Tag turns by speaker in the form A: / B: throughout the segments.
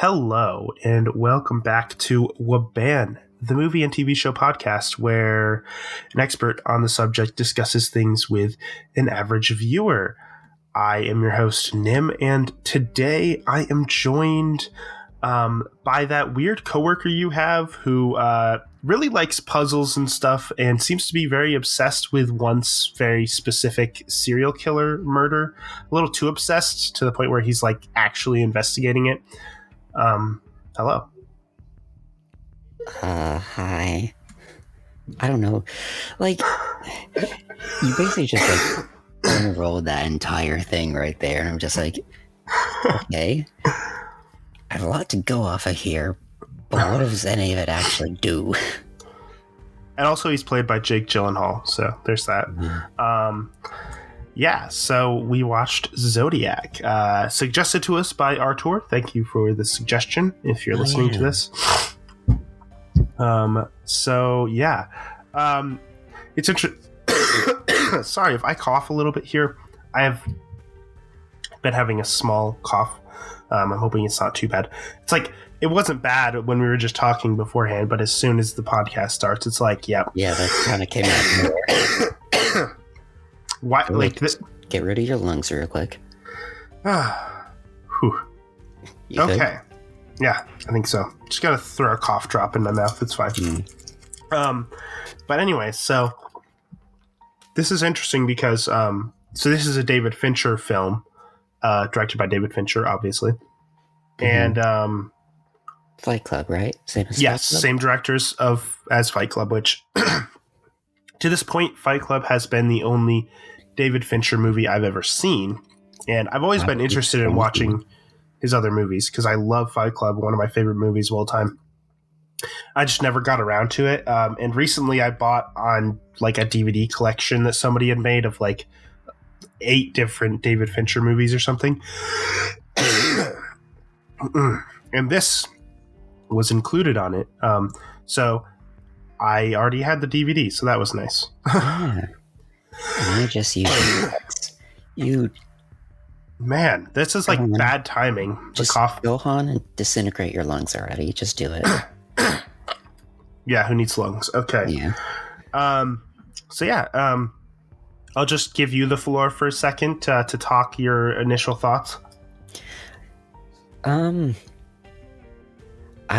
A: Hello, and welcome back to WABAN, the movie and TV show podcast where an expert on the subject discusses things with an average viewer. I am your host, Nim, and today I am joined by that weird coworker you have who really likes puzzles and stuff and seems to be very obsessed with one very specific serial killer murder. A little too obsessed to the point where he's like actually investigating it. Hello.
B: Hi. I don't know. Like, you basically just like unrolled that entire thing right there, and I'm just like, okay, I have a lot to go off of here, but what does any of it actually do?
A: And also he's played by Jake Gyllenhaal, so there's that. Mm-hmm. Yeah, so we watched Zodiac, suggested to us by Artur. Thank you for the suggestion, if you're listening to this. It's interesting. Sorry if I cough a little bit here. I have been having a small cough. I'm hoping it's not too bad. It's like, it wasn't bad when we were just talking beforehand, but as soon as the podcast starts, it's like, yep.
B: Yeah, that kind of came out more.
A: Why? Like this?
B: Get rid of your lungs real quick.
A: Okay. Yeah, I think so. Just gotta throw a cough drop in my mouth. It's fine. But anyway, so this is interesting because so this is a David Fincher film, directed by David Fincher, obviously, and
B: Fight Club, right?
A: Same directors as Fight Club, which to this point, Fight Club has been the only David Fincher movie I've ever seen. And I've always been interested in watching his other movies because I love Fight Club, one of my favorite movies of all time. I just never got around to it. And recently I bought on like a DVD collection that somebody had made of like 8 different David Fincher movies or something. And this was included on it. So I already had the DVD, so that was nice.
B: Yeah. And I just used you.
A: Man, this is like bad timing.
B: Just go on and disintegrate your lungs already. Just do it.
A: Yeah, who needs lungs? Okay.
B: Yeah.
A: I'll just give you the floor for a second to talk your initial thoughts.
B: I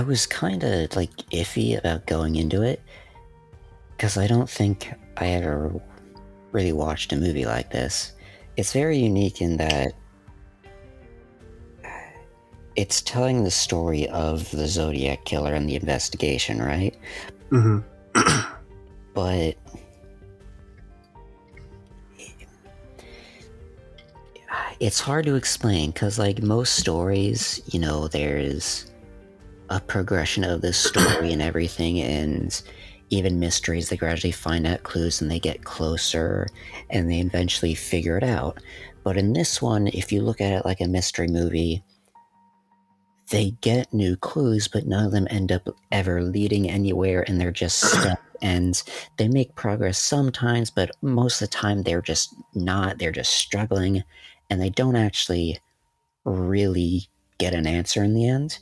B: was kind of like iffy about going into it because I don't think I ever really watched a movie like this. It's very unique in that it's telling the story of the Zodiac killer and the investigation, right?
A: Mm-hmm.
B: But it's hard to explain because, like most stories, you know, there's a progression of this story and everything, and even mysteries, they gradually find out clues and they get closer and they eventually figure it out. But in this one, if you look at it like a mystery movie, they get new clues, but none of them end up ever leading anywhere, and they're just stuck. And they make progress sometimes, but most of the time they're just not. They're just struggling, and they don't actually really get an answer in the end.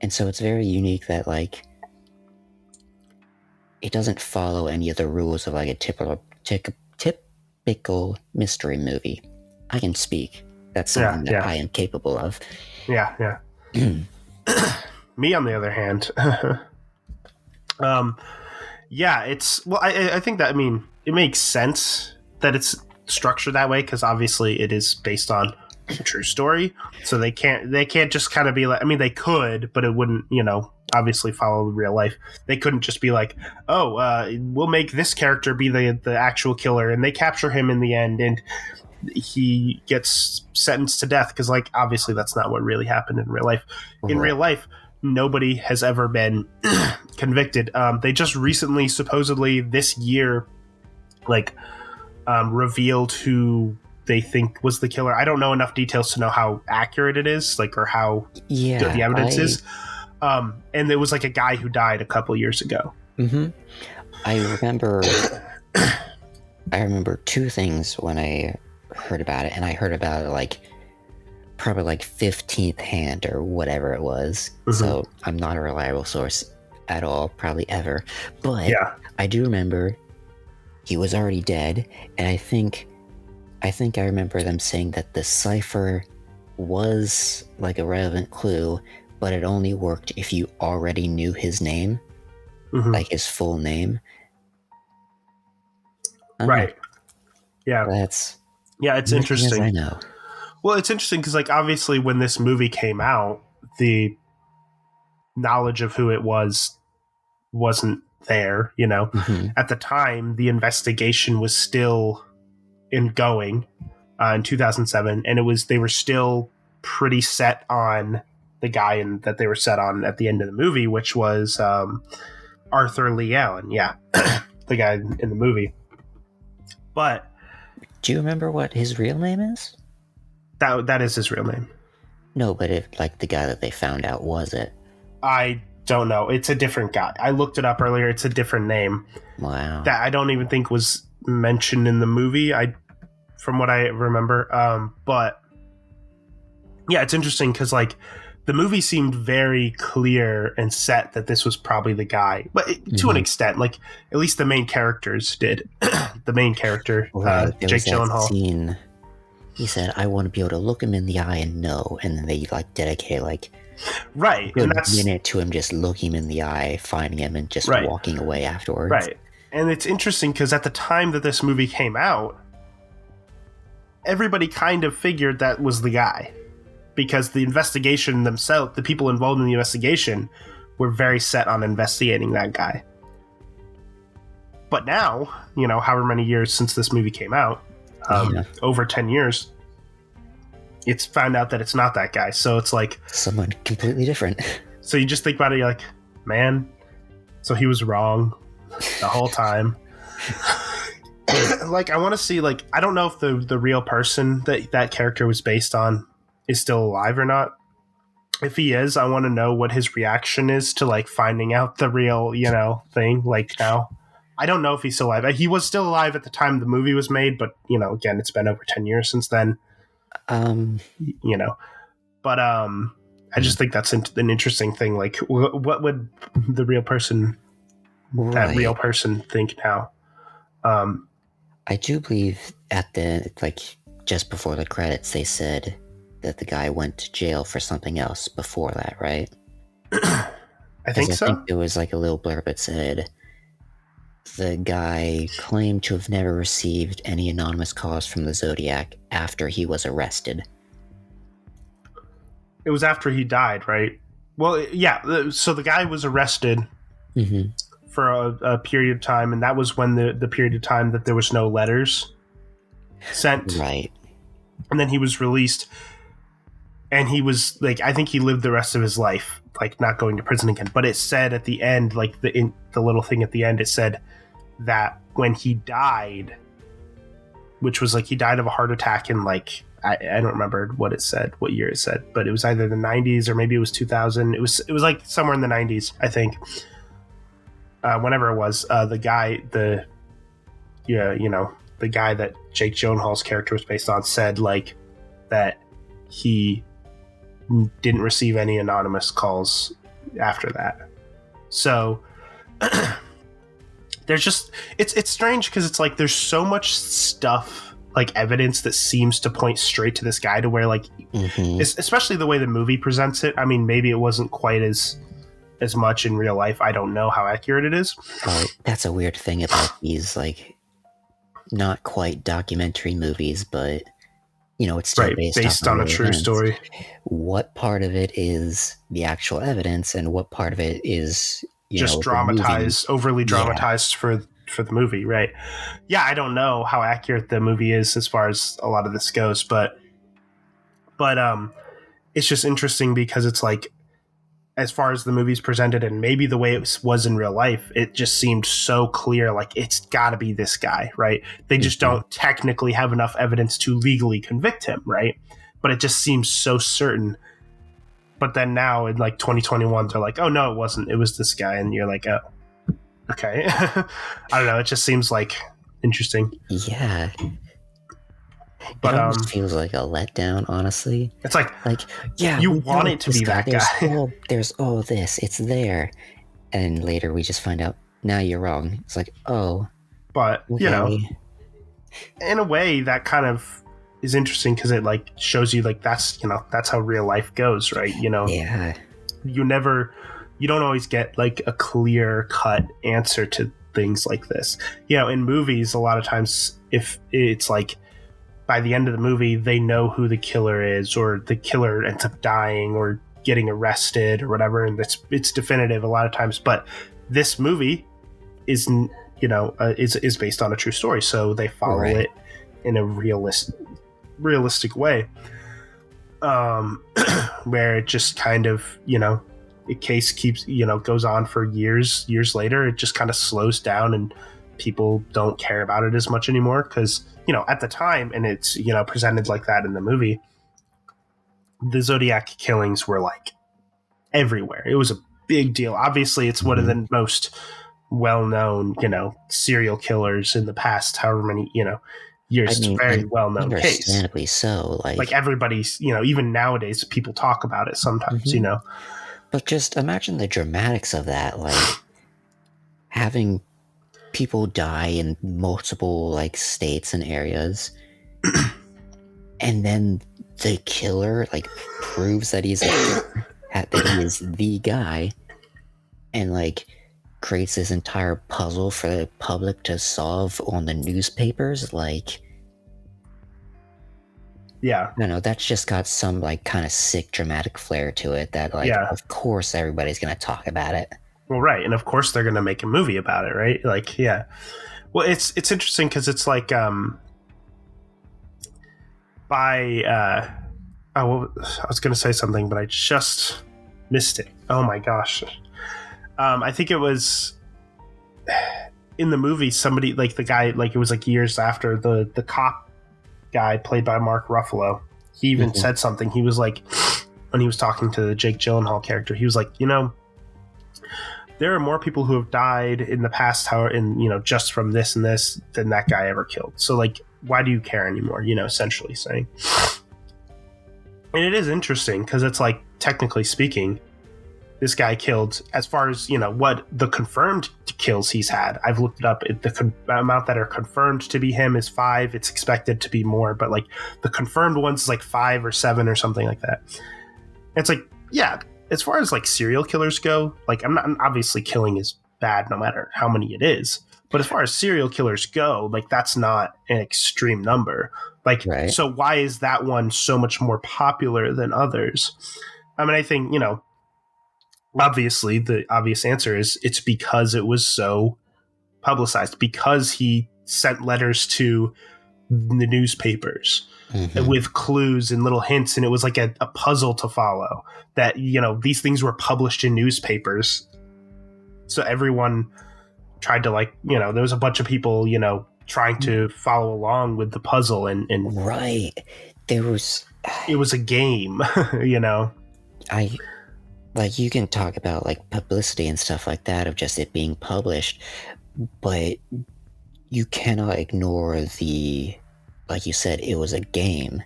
B: And so it's very unique that, like, it doesn't follow any of the rules of like a typical mystery movie. I can speak. That's something that I am capable of.
A: Yeah. Me, on the other hand, I think that, I mean, it makes sense that it's structured that way because obviously it is based on a true story. So they can't just kind of be like, I mean, they could, but it wouldn't, obviously follow real life. They couldn't just be like, we'll make this character be the actual killer, and they capture him in the end and he gets sentenced to death, because like obviously that's not what really happened in real life. In real life, nobody has ever been convicted. They just recently, supposedly this year, revealed who they think was the killer. I don't know enough details to know how accurate it is, or how good the evidence is. And there was a guy who died a couple years ago.
B: Mm-hmm. I remember two things when I heard about it, and I heard about it probably like 15th hand or whatever it was. So I'm not a reliable source at all, probably ever. But
A: Yeah.
B: I do remember he was already dead, and I think I remember them saying that the cipher was like a relevant clue, but it only worked if you already knew his name, like his full name.
A: Right. Yeah.
B: That's
A: it's interesting.
B: I know.
A: Well, it's interesting because, like, obviously when this movie came out, the knowledge of who it wasn't there, you know. At the time, the investigation was still going in 2007, and they were still pretty set on the guy that they were set on at the end of the movie, which was Arthur Lee Allen. Yeah. The guy in the movie. But
B: do you remember what his real name is?
A: That is his real name.
B: No, but like the guy that they found out, was it?
A: I don't know. It's a different guy. I looked it up earlier. It's a different name.
B: Wow.
A: That I don't even think was mentioned in the movie. From what I remember. But yeah, it's interesting because, like, the movie seemed very clear and set that this was probably the guy, but to an extent, like, at least the main characters did. The main character, Jake Gyllenhaal.
B: Scene, he said, "I want to be able to look him in the eye and know," and then they like dedicate like
A: a
B: minute to him just looking him in the eye, finding him, and just walking away afterwards.
A: Right, and it's interesting because at the time that this movie came out, everybody kind of figured that was the guy. Because the investigation themselves, the people involved in the investigation, were very set on investigating that guy. But now, you know, however many years since this movie came out, over 10 years, it's found out that it's not that guy. So it's like
B: someone completely different.
A: So you just think about it, you're like, man, so he was wrong the whole time. Like, I want to see, like, I don't know if the real person that character was based on is still alive or not. If he is, I want to know what his reaction is to, like, finding out the real, you know, thing, like, now. I don't know if he's still alive. He was still alive at the time the movie was made, but, you know, again, it's been over 10 years since then. You know. But I just think that's an interesting thing. Like, what would the real person, that real person, think now?
B: I do believe at the, like, just before the credits, they said that the guy went to jail for something else before that, right?
A: I think so. I think
B: there was like a little blurb that said the guy claimed to have never received any anonymous calls from the Zodiac after he was arrested.
A: It was after he died, right? Well, yeah. So the guy was arrested for a period of time, and that was when the period of time that there was no letters sent.
B: Right.
A: And then he was released. And he was, like, I think he lived the rest of his life, like, not going to prison again. But it said at the end, like, the little thing at the end, it said that when he died, which was, like, he died of a heart attack in, like, I don't remember what it said, what year it said, but it was either the 90s or maybe it was 2000. It was like somewhere in the 90s, I think. Whenever it was, the guy that Jake Gyllenhaal's character was based on said, like, that he didn't receive any anonymous calls after that. So there's just, it's strange because it's like there's so much stuff, like evidence that seems to point straight to this guy, to where, like, especially the way the movie presents it. I mean, maybe it wasn't quite as much in real life. I don't know how accurate it is.
B: Oh, that's a weird thing about these, like, not quite documentary movies, but, you know, it's still based on a true story. What part of it is the actual evidence, and what part of it is
A: just dramatized, overly dramatized for the movie, right? Yeah, I don't know how accurate the movie is as far as a lot of this goes, but it's just interesting because it's like, as far as the movie's presented and maybe the way it was in real life, it just seemed so clear, like, it's got to be this guy, right? They just don't technically have enough evidence to legally convict him, right? But it just seems so certain. But then now in, like, 2021, they're like, oh, no, it wasn't. It was this guy. And you're like, oh, okay. I don't know. It just seems, like, interesting.
B: Yeah.
A: But
B: it almost feels like a letdown, honestly.
A: it's like
B: yeah,
A: you
B: we
A: want
B: know
A: it to
B: this
A: be that guy.
B: There's all this, it's there, and later we just find out, now you're wrong. It's like, oh,
A: But
B: okay.
A: In a way, that kind of is interesting because it like shows you like that's how real life goes, right?
B: Yeah.
A: You don't always get like a clear cut answer to things like this. In movies, a lot of times if it's like by the end of the movie they know who the killer is, or the killer ends up dying or getting arrested or whatever, and it's definitive a lot of times. But this movie is is based on a true story, so they follow it in a realistic way, where it just kind of the case keeps goes on for years later. It just kind of slows down and people don't care about it as much anymore because at the time, and it's presented like that in the movie, the Zodiac killings were like everywhere. It was a big deal. Obviously it's one of the most well-known serial killers in the past however many years. It's a very well-known case,
B: understandably so.
A: Like everybody's even nowadays people talk about it sometimes.
B: But just imagine the dramatics of that, like having people die in multiple like states and areas, and then the killer like proves that he's that he is the guy, and like creates this entire puzzle for the public to solve on the newspapers. Like,
A: yeah,
B: I don't know, that's just got some like kind of sick dramatic flair to it that like of course everybody's gonna talk about it.
A: Well, right, and of course they're gonna make a movie about it, right? Like, yeah. Well, it's interesting because it's like I was gonna say something, but I just missed it. Oh my gosh. I think it was in the movie, somebody like the guy, like it was like years after the cop guy played by Mark Ruffalo. He even said something. He was like, when he was talking to the Jake Gyllenhaal character, he was like, there are more people who have died in the past, just from this and this than that guy ever killed. So like, why do you care anymore? Essentially saying. And it is interesting because it's like, technically speaking, this guy killed, as far as what the confirmed kills he's had, I've looked it up. The amount that are confirmed to be him is 5. It's expected to be more, but like the confirmed ones is like 5 or 7 or something like that. It's like, yeah, as far as like serial killers go, like I'm not, obviously killing is bad no matter how many it is, but as far as serial killers go, like that's not an extreme number. Like, so why is that one so much more popular than others? I mean, I think obviously the obvious answer is it's because it was so publicized, because he sent letters to the newspapers with clues and little hints, and it was like a puzzle to follow, that these things were published in newspapers, so everyone tried to like there was a bunch of people trying to follow along with the puzzle, and
B: right, it was
A: a game.
B: Like, you can talk about like publicity and stuff like that of just it being published, but you cannot ignore the, like you said, it was a game.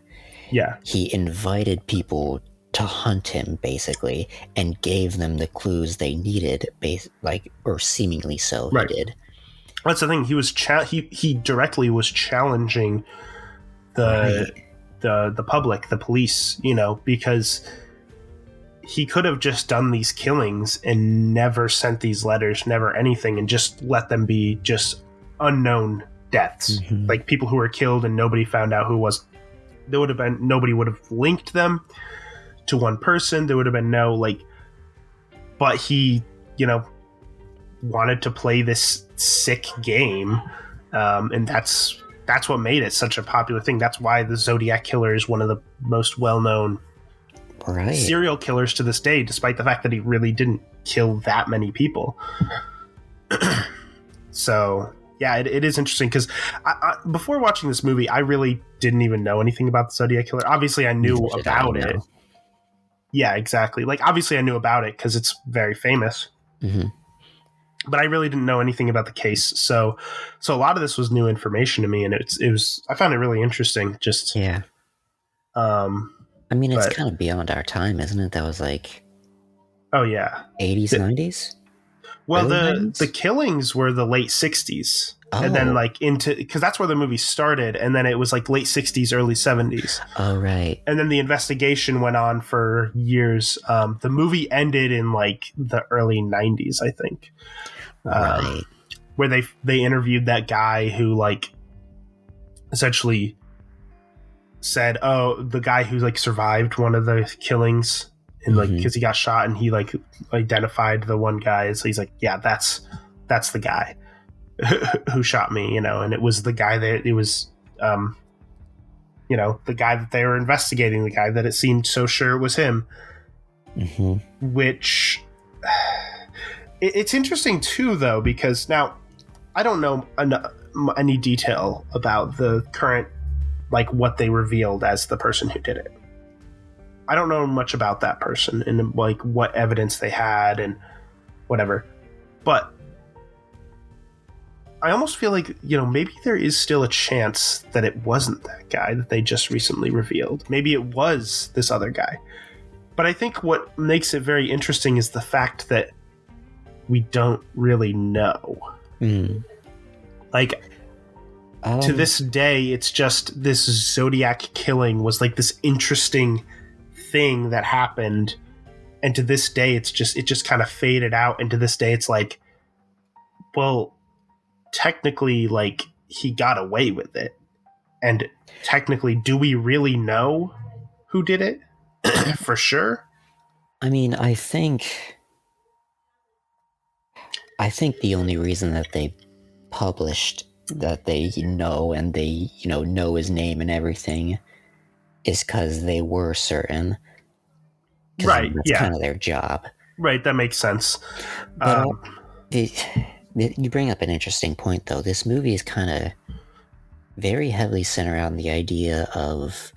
A: Yeah. He
B: invited people to hunt him, basically, and gave them the clues they needed, or seemingly so. Right. He did.
A: That's the thing. He was he directly was challenging the public, the police, because he could have just done these killings and never sent these letters, never anything, and just let them be just unknown deaths. Like people who were killed and nobody found out who it was. There would have been, nobody would have linked them to one person. There would have been no but he, wanted to play this sick game. And that's what made it such a popular thing. That's why the Zodiac Killer is one of the most well-known serial killers to this day, despite the fact that he really didn't kill that many people. So yeah, it is interesting because before watching this movie, I really didn't even know anything about the Zodiac Killer. Obviously I knew about it. Yeah, exactly. Like obviously I knew about it because it's very famous. but I really didn't know anything about the case. So a lot of this was new information to me, and it was I found it really interesting. Just
B: yeah. I mean, it's kind of beyond our time, isn't it? That was like,
A: oh yeah,
B: 80s, 90s.
A: Well, the killings were the late 60s. Oh. And then like because that's where the movie started, and then it was like late 60s, early 70s.
B: Oh, right.
A: And then the investigation went on for years. The movie ended in like the early 90s, I think.
B: Right.
A: Where they interviewed that guy who like essentially said, oh, the guy who like survived one of the killings, and like because he got shot, and he like identified the one guy. So he's like, yeah, that's the guy who shot me, and it was the guy that it was, the guy that they were investigating, the guy that it seemed so sure it was him. Which it's interesting too, though, because now I don't know any detail about the current, like what they revealed as the person who did it. I don't know much about that person and like what evidence they had and whatever, but I almost feel like, maybe there is still a chance that it wasn't that guy that they just recently revealed. Maybe it was this other guy. But I think what makes it very interesting is the fact that we don't really know. Like, to this day, it's just this Zodiac killing was like this interesting thing that happened. And to this day, it just kind of faded out. And to this day, it's like, well, technically, like, he got away with it. And technically, do we really know who did it? For sure?
B: I mean, I think the only reason that they published that they know and they, know his name and everything is because they were certain.
A: Right,
B: that's kind of their job.
A: Right, that makes sense.
B: But you bring up an interesting point, though. This movie is kind of very heavily centered around the idea of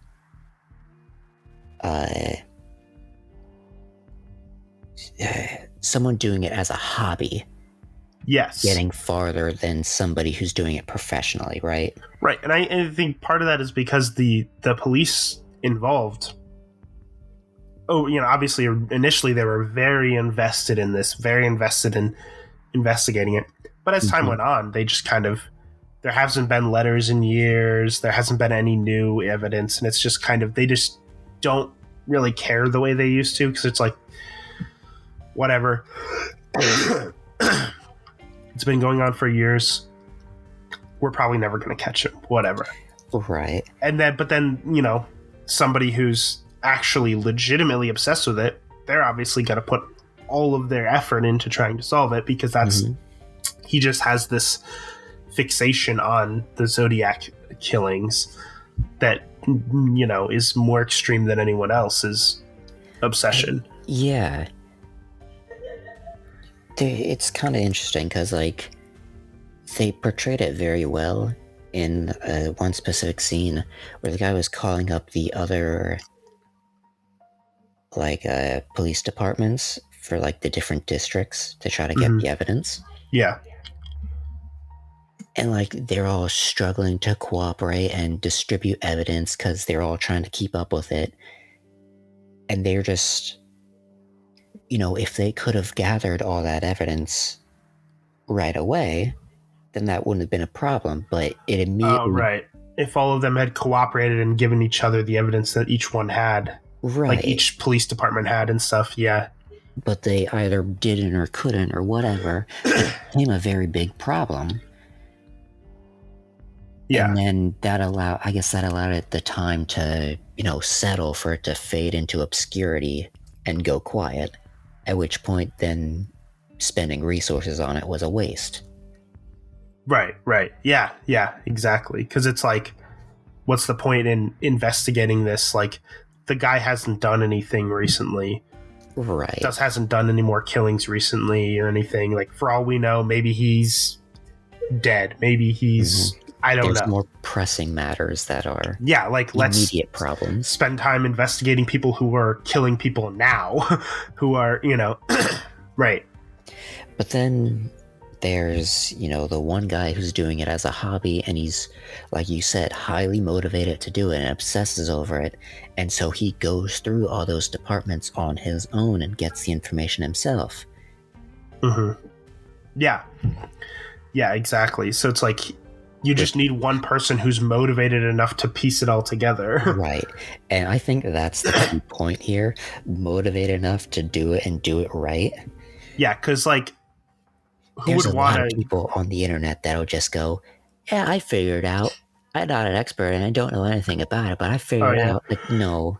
B: someone doing it as a hobby.
A: Yes.
B: Getting farther than somebody who's doing it professionally, right?
A: Right, and I think part of that is because the police involved, obviously initially they were very invested in this, very invested in investigating it. But as time went on, they just kind of, there hasn't been letters in years, there hasn't been any new evidence, and it's just kind of, they just don't really care the way they used to, because it's like, whatever. It's been going on for years. We're probably never going to catch him. Whatever.
B: Right.
A: But then, somebody who's actually legitimately obsessed with it, they're obviously going to put all of their effort into trying to solve it, because that's, he just has this fixation on the Zodiac killings that, is more extreme than anyone else's obsession.
B: Yeah. It's kind of interesting because, like, they portrayed it very well in one specific scene where the guy was calling up the other, like, police departments for, like, the different districts to try to get the evidence.
A: Yeah.
B: And, like, they're all struggling to cooperate and distribute evidence because they're all trying to keep up with it. And they're just, if they could have gathered all that evidence right away, then that wouldn't have been a problem. But it immediately... Oh,
A: right. If all of them had cooperated and given each other the evidence that each one had.
B: Right.
A: Like each police department had and stuff, yeah.
B: But they either didn't or couldn't or whatever. It became a very big problem. Yeah. And then that allowed it the time to, settle for it to fade into obscurity and go quiet. At which point, then spending resources on it was a waste.
A: Right. Yeah, exactly. Because it's like, what's the point in investigating this? Like, the guy hasn't done anything recently.
B: Right.
A: Just hasn't done any more killings recently or anything. Like, for all we know, maybe he's dead. Maybe he's... I don't know.
B: There's more pressing matters that are
A: immediate
B: problems.
A: Spend time investigating people who are killing people now, who are, right.
B: But then there's, the one guy who's doing it as a hobby, and he's, like you said, highly motivated to do it and obsesses over it. And so he goes through all those departments on his own and gets the information himself.
A: Mm-hmm. Yeah. Yeah, exactly. So it's like you just need one person who's motivated enough to piece it all together.
B: Right. And I think that's the key point here. Motivated enough to do it and do it right.
A: Yeah, because like who
B: There's
A: would
B: a
A: want
B: lot of people on the internet that'll just go, yeah, I figured it out. I'm not an expert and I don't know anything about it, but I figured it out. Like, no,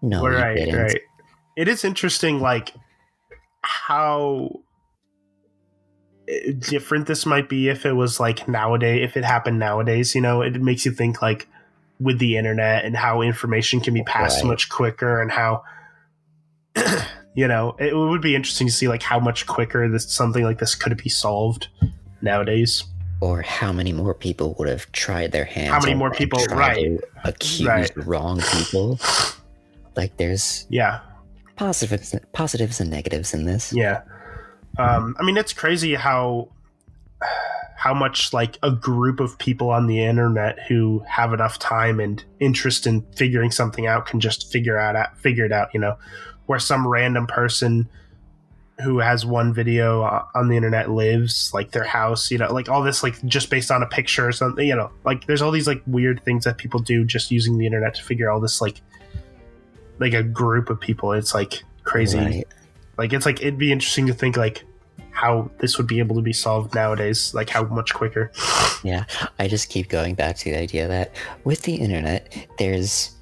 B: you didn't.
A: Right. It is interesting, like, how different this might be if it was like nowadays, if it happened nowadays. It makes you think, like, with the internet and how information can be passed much quicker, and how it would be interesting to see like how much quicker something like this could be solved nowadays,
B: or how many more people would have tried their hands.
A: How many more people,
B: to accuse wrong people? Like, there's positives and negatives in this.
A: Yeah. I mean, it's crazy how much like a group of people on the internet who have enough time and interest in figuring something out can just figure it out, where some random person who has one video on the internet lives, like their house, like all this, like just based on a picture or something, like there's all these like weird things that people do just using the internet to figure all this, like a group of people. It's like crazy.
B: Right.
A: Like, it's like, it'd be interesting to think like how this would be able to be solved nowadays, like how much quicker.
B: Yeah, I just keep going back to the idea that with the internet, there's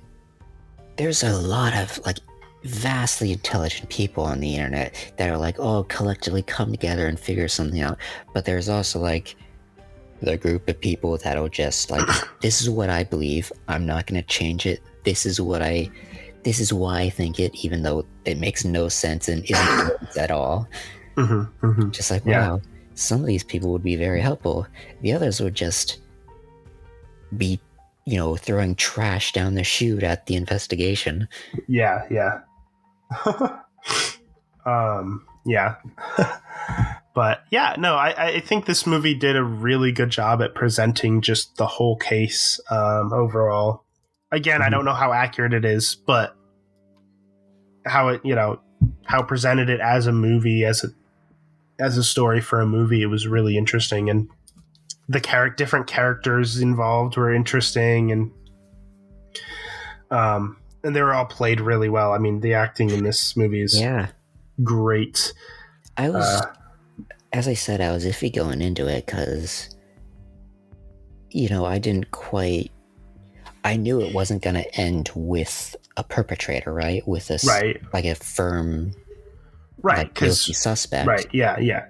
B: a lot of like vastly intelligent people on the internet that are like, oh, collectively come together and figure something out. But there's also like the group of people that'll just like, this is what I believe, I'm not going to change it. This is why I think it, even though it makes no sense and isn't sense at all.
A: Mm-hmm, mm-hmm.
B: Just like, wow, some of these people would be very helpful. The others would just be, throwing trash down the chute at the investigation.
A: Yeah. Yeah. But yeah, no, I think this movie did a really good job at presenting just the whole case overall. Again, I don't know how accurate it is, but how it, how presented it as a movie, as a story for a movie, it was really interesting, and the different characters involved were interesting, and they were all played really well. I mean, the acting in this movie is great.
B: I was, as I said, I was iffy going into it because, I didn't quite. I knew it wasn't going to end with a perpetrator, right? With a like a firm, guilty suspect,
A: right? Yeah.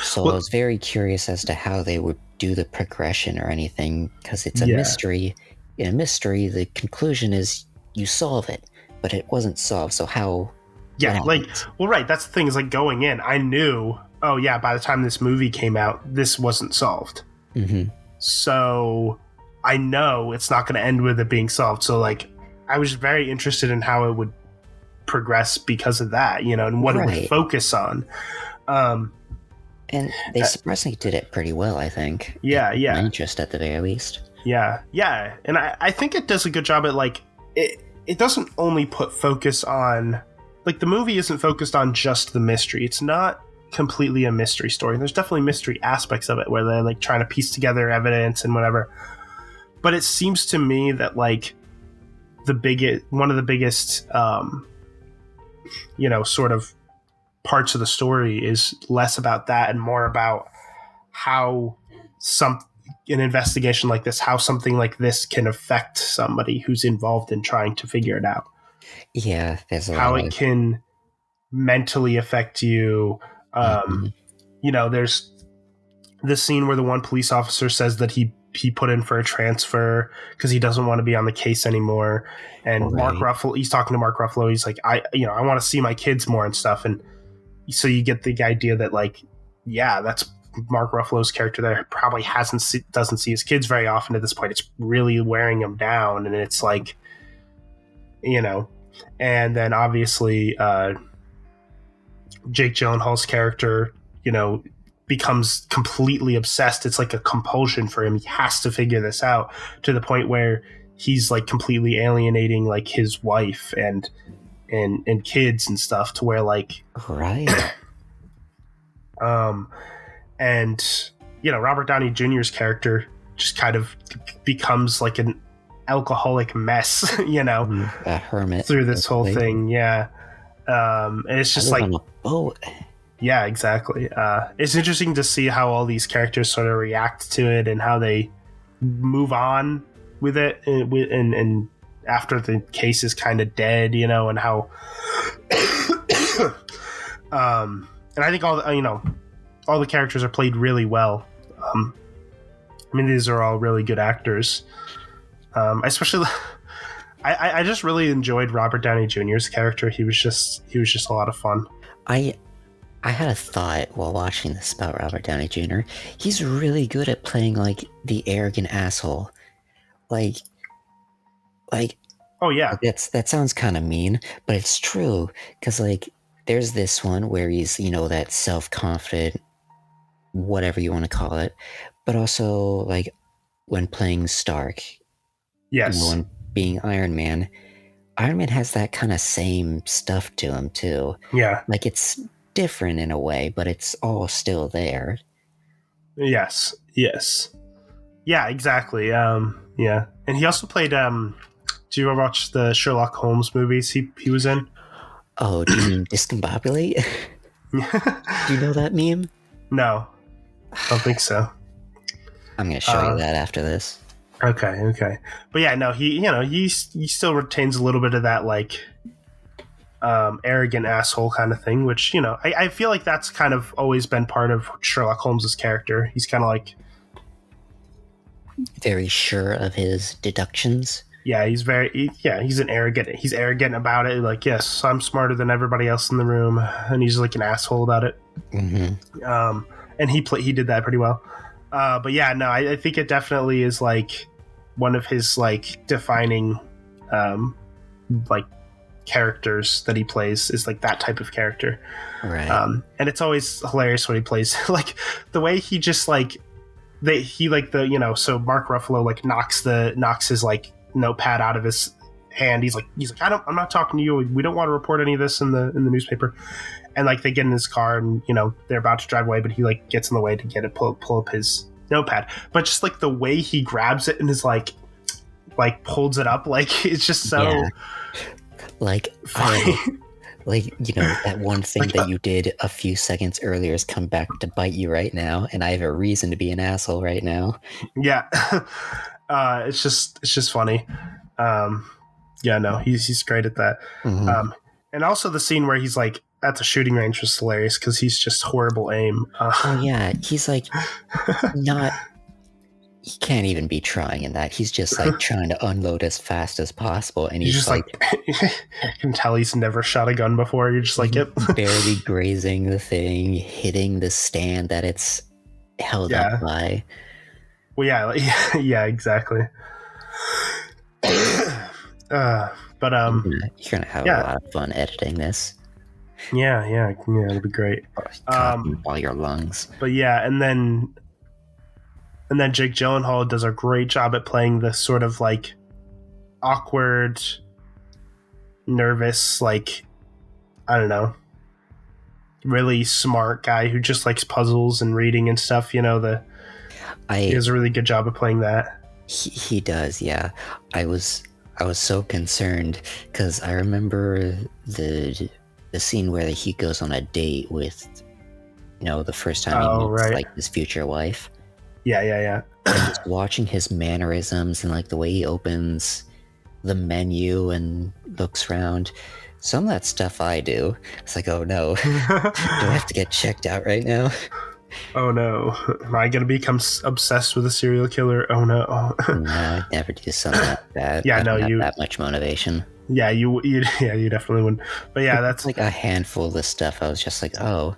B: So I was very curious as to how they would do the progression or anything, because it's a mystery. In a mystery, the conclusion is you solve it, but it wasn't solved. So how?
A: Yeah, right. That's the thing, is like going in, I knew, oh yeah, by the time this movie came out, this wasn't solved.
B: Mm-hmm.
A: So I know it's not going to end with it being solved. So like, I was very interested in how it would progress because of that, and what it would focus on.
B: And they surprisingly did it pretty well, I think.
A: Yeah.
B: My interest at the very least.
A: Yeah. And I think it does a good job at like, it doesn't only put focus on, like, the movie isn't focused on just the mystery. It's not completely a mystery story. There's definitely mystery aspects of it where they're like trying to piece together evidence and whatever. But it seems to me that like one of the biggest, sort of parts of the story is less about that and more about how an investigation like this, how something like this can affect somebody who's involved in trying to figure it out.
B: Yeah, there's
A: how it can mentally affect you. There's this scene where the one police officer says that he put in for a transfer because he doesn't want to be on the case anymore. And Mark Ruffalo, he's talking to Mark Ruffalo. He's like, I want to see my kids more and stuff. And so you get the idea that like, yeah, that's Mark Ruffalo's character there probably doesn't see his kids very often at this point. It's really wearing him down. And it's like, and then obviously Jake Gyllenhaal's character, becomes completely obsessed. It's like a compulsion for him. He has to figure this out, to the point where he's like completely alienating like his wife and kids and stuff, to where like
B: Right.
A: and Robert Downey Jr.'s character just kind of becomes like an alcoholic mess,
B: A hermit
A: through this whole thing. Yeah. And it's just like
B: on a boat.
A: Yeah, exactly. It's interesting to see how all these characters sort of react to it and how they move on with it, and after the case is kind of dead, and how. And I think all the characters are played really well. These are all really good actors. Especially, I just really enjoyed Robert Downey Jr.'s character. He was just a lot of fun.
B: I had a thought while watching this about Robert Downey Jr. He's really good at playing like the arrogant asshole. Like
A: Oh yeah,
B: that sounds kind of mean, but it's true, because like there's this one where he's that self-confident, whatever you want to call it, but also like when playing Stark,
A: yes,
B: when being Iron Man has that kind of same stuff to him too.
A: Yeah,
B: like it's different in a way, but it's all still there.
A: Yes. Yeah, exactly. Yeah. And he also played do you ever watch the Sherlock Holmes movies he was in?
B: Oh, do you mean discombobulate? Do you know that meme?
A: No. I don't think so.
B: I'm going to show you that after this.
A: Okay. But yeah, no, he still retains a little bit of that like arrogant asshole kind of thing, which I feel like that's kind of always been part of Sherlock Holmes's character. He's kind of like
B: very sure of his deductions.
A: Yeah, he's arrogant about it. Like, yes, I'm smarter than everybody else in the room, and he's like an asshole about it.
B: Mm-hmm.
A: And he did that pretty well. But yeah, no, I think it definitely is like one of his like defining like characters that he plays is like that type of character.
B: Right.
A: And it's always hilarious when he plays like the way he just like so Mark Ruffalo like knocks his like notepad out of his hand. He's like I'm not talking to you. We don't want to report any of this in the newspaper. And like they get in his car and they're about to drive away, but he like gets in the way to get it pull up his notepad. But just like the way he grabs it and is like pulls it up, like it's just so
B: like that one thing that you did a few seconds earlier has come back to bite you right now, and I have a reason to be an asshole right now.
A: Yeah. It's just funny. Yeah, no, he's great at that.
B: Mm-hmm.
A: And also the scene where he's like at the shooting range was hilarious because he's just horrible aim.
B: Oh yeah, he's like he can't even be trying in that. He's just like trying to unload as fast as possible, and he's just like
A: you can tell he's never shot a gun before. You're just like, yep,
B: barely grazing the thing, hitting the stand that it's held up by.
A: Well, yeah, exactly. But
B: you're gonna have a lot of fun editing this.
A: Yeah, it'll be great.
B: All your lungs.
A: But yeah, and then Jake Gyllenhaal does a great job at playing this sort of like awkward, nervous, like I don't know, really smart guy who just likes puzzles and reading and stuff. He does a really good job of playing that.
B: He does, yeah. I was so concerned because I remember the scene where he goes on a date with, the first time he meets like his future wife.
A: Yeah.
B: And just watching his mannerisms and like the way he opens the menu and looks around. Some of that stuff I do. It's like, oh no, do I have to get checked out right now?
A: Oh no, am I gonna become obsessed with a serial killer? Oh no.
B: No, I'd never do something like that.
A: Yeah,
B: I
A: no,
B: don't have that much motivation.
A: Yeah, you definitely wouldn't. But yeah, that's
B: like a handful of the stuff. I was just like, oh,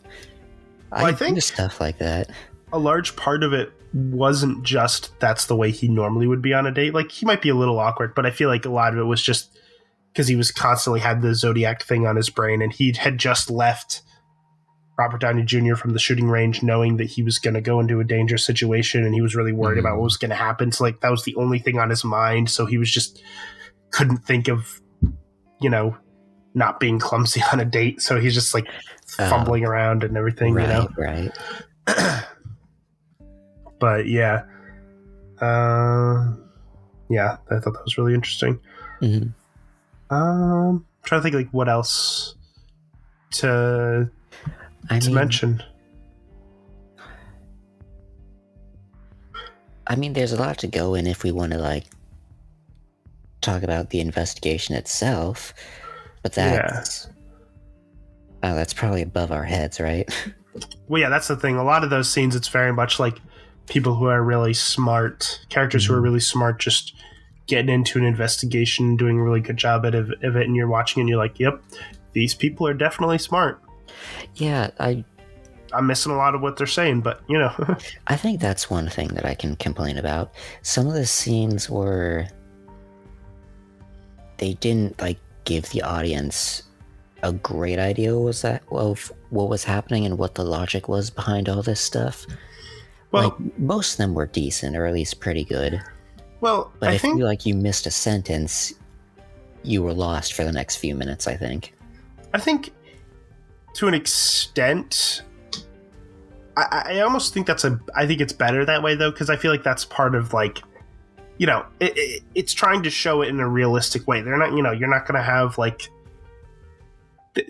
B: I think stuff like that.
A: A large part of it wasn't just that's the way he normally would be on a date. Like he might be a little awkward, but I feel like a lot of it was just because he was constantly had the Zodiac thing on his brain, and he had just left Robert Downey Jr. from the shooting range, knowing that he was going to go into a dangerous situation and he was really worried about what was going to happen. So like that was the only thing on his mind. So he was just couldn't think of, not being clumsy on a date. So he's just like fumbling around and everything,
B: Right, right.
A: But yeah. Yeah, I thought that was really interesting.
B: Mm-hmm.
A: Trying to think like what else to mention.
B: I mean, there's a lot to go in if we want to like talk about the investigation itself, but that's probably above our heads, right?
A: Well, yeah, that's the thing. A lot of those scenes, it's very much like people who are really smart, characters who are really smart, just getting into an investigation, doing a really good job of it, and you're watching and you're like, yep, these people are definitely smart.
B: Yeah,
A: I'm missing a lot of what they're saying, but
B: I think that's one thing that I can complain about. Some of the scenes were they didn't like give the audience a great idea of what was happening and what the logic was behind all this stuff. Well, like most of them were decent, or at least pretty good.
A: Well,
B: but I think you missed a sentence, you were lost for the next few minutes. I think
A: to an extent, I almost think I think it's better that way though, because I feel like that's part of like, it's trying to show it in a realistic way. They're not, you're not going to have like,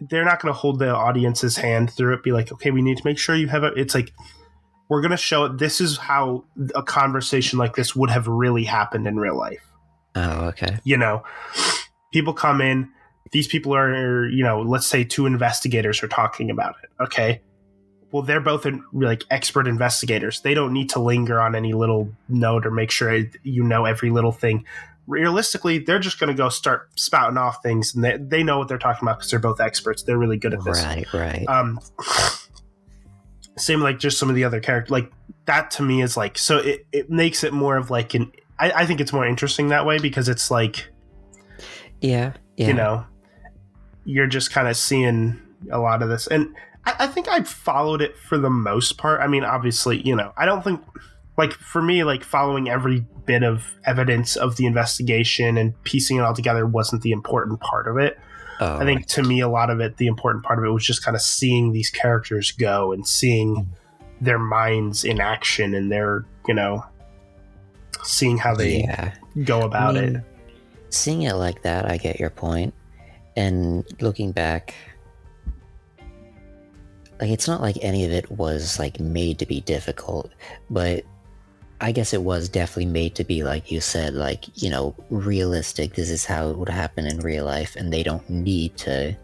A: they're not going to hold the audience's hand through it. Be like, okay, we need to make sure you have it. It's like, we're going to show it. This is how a conversation like this would have really happened in real life.
B: Oh, okay.
A: People come in, these people are, let's say two investigators are talking about it. Okay. Well, they're both like expert investigators. They don't need to linger on any little note or make sure every little thing. Realistically, they're just going to go start spouting off things, and they know what they're talking about because they're both experts. They're really good at this.
B: Right.
A: Same like just some of the other characters. Like that to me is like, so it makes it more of like I think it's more interesting that way because it's like,
B: yeah.
A: You're just kind of seeing a lot of this, and I think I followed it for the most part. I mean, obviously, I don't think, like, for me, like, following every bit of evidence of the investigation and piecing it all together wasn't the important part of it.
B: Oh,
A: I think, to me, a lot of it, the important part of it was just kind of seeing these characters go and seeing their minds in action and their, seeing how they go about it.
B: Seeing it like that, I get your point. And looking back, like, it's not like any of it was like made to be difficult, but I guess it was definitely made to be, like you said, like, realistic. This is how it would happen in real life, and they don't need to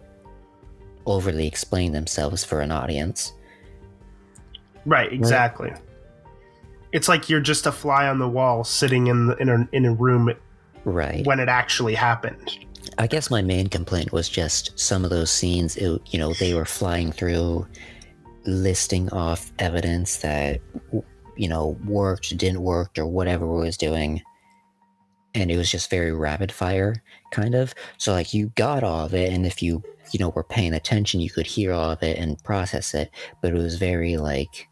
B: overly explain themselves for an audience.
A: Right, exactly. Right. It's like you're just a fly on the wall sitting in a room,
B: right,
A: when it actually happened.
B: I guess my main complaint was just some of those scenes, they were flying through, listing off evidence that, worked, didn't work, or whatever it was doing. And it was just very rapid fire, kind of. So, like, you got all of it, and if you, were paying attention, you could hear all of it and process it. But it was very, like,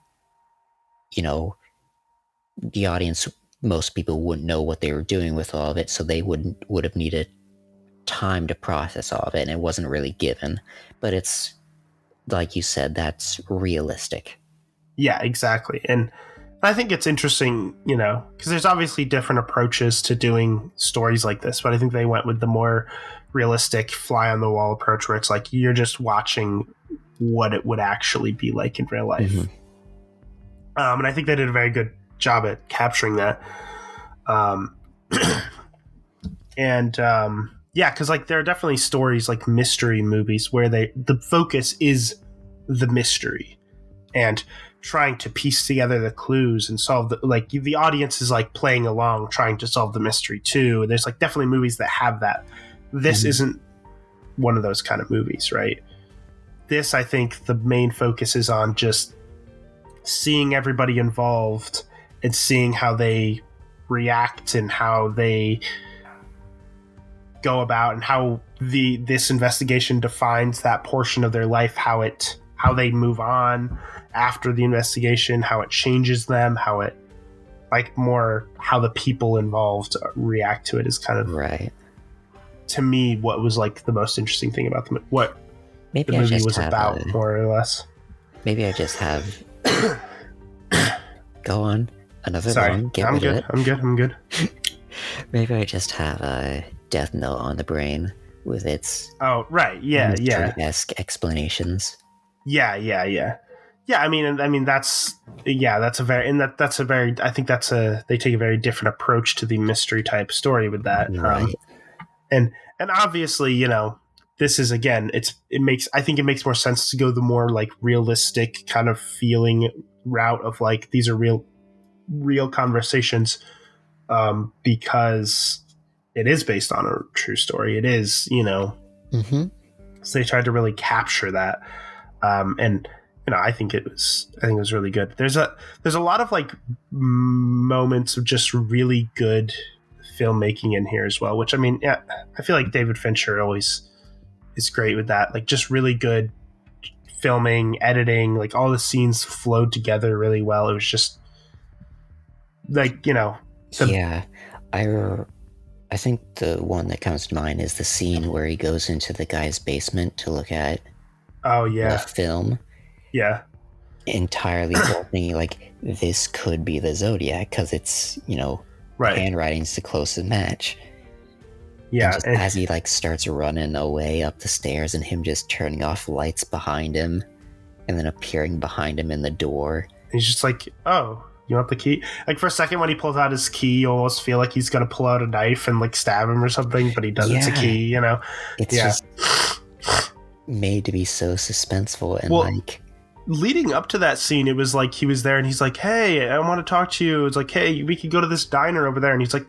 B: the audience, most people wouldn't know what they were doing with all of it, so they would have needed time to process all of it, and it wasn't really given. But it's like you said, that's realistic.
A: Yeah, exactly. And I think it's interesting, because there's obviously different approaches to doing stories like this, but I think they went with the more realistic fly on the wall approach, where it's like you're just watching what it would actually be like in real life. And I think they did a very good job at capturing that. Yeah, because like there are definitely stories like mystery movies where the focus is the mystery and trying to piece together the clues and solve the audience is like playing along trying to solve the mystery too. There's like definitely movies that have that. This isn't one of those kind of movies, right? This, I think the main focus is on just seeing everybody involved and seeing how they react and how they go about and how this investigation defines that portion of their life, how it how they move on after the investigation, how it changes them, how it like more how the people involved react to it is kind of
B: right.
A: To me what was like the most interesting thing about what
B: Maybe
A: the
B: I
A: movie
B: just
A: was
B: have
A: about, more or less.
B: Maybe I just have. Go on. Another
A: Sorry,
B: one. Get
A: I'm
B: rid
A: good.
B: of it.
A: I'm good.
B: Maybe I just have a Death Note on the brain with its
A: mystery-esque
B: explanations.
A: Yeah. I mean that's a very I think they take a very different approach to the mystery type story with that.
B: Right.
A: And obviously, you know, this is again, I think it makes more sense to go the more like realistic kind of feeling route of like these are real conversations, because it is based on a true story. It is, you know, so they tried to really capture that, and you know, I think it was really good. There's a lot of like moments of just really good filmmaking in here as well, which I mean, yeah, I feel like David Fincher always is great with that. Like just really good filming, editing, like all the scenes flowed together really well. It was just like, you know,
B: I think the one that comes to mind is the scene where he goes into the guy's basement to look at the film.
A: Yeah.
B: Entirely thinking like this could be the Zodiac because it's, you know, handwriting's the closest match.
A: Yeah.
B: And as he like starts running away up the stairs and him just turning off lights behind him and then appearing behind him in the door.
A: He's just like, oh, you want the key? Like for a second when he pulls out his key, you almost feel like he's going to pull out a knife and like stab him or something, but he doesn't. It's a key, you know?
B: It's just made to be so suspenseful and like...
A: Leading up to that scene, it was like he was there and he's like, hey, I want to talk to you. It's like, hey, we could go to this diner over there. And he's like,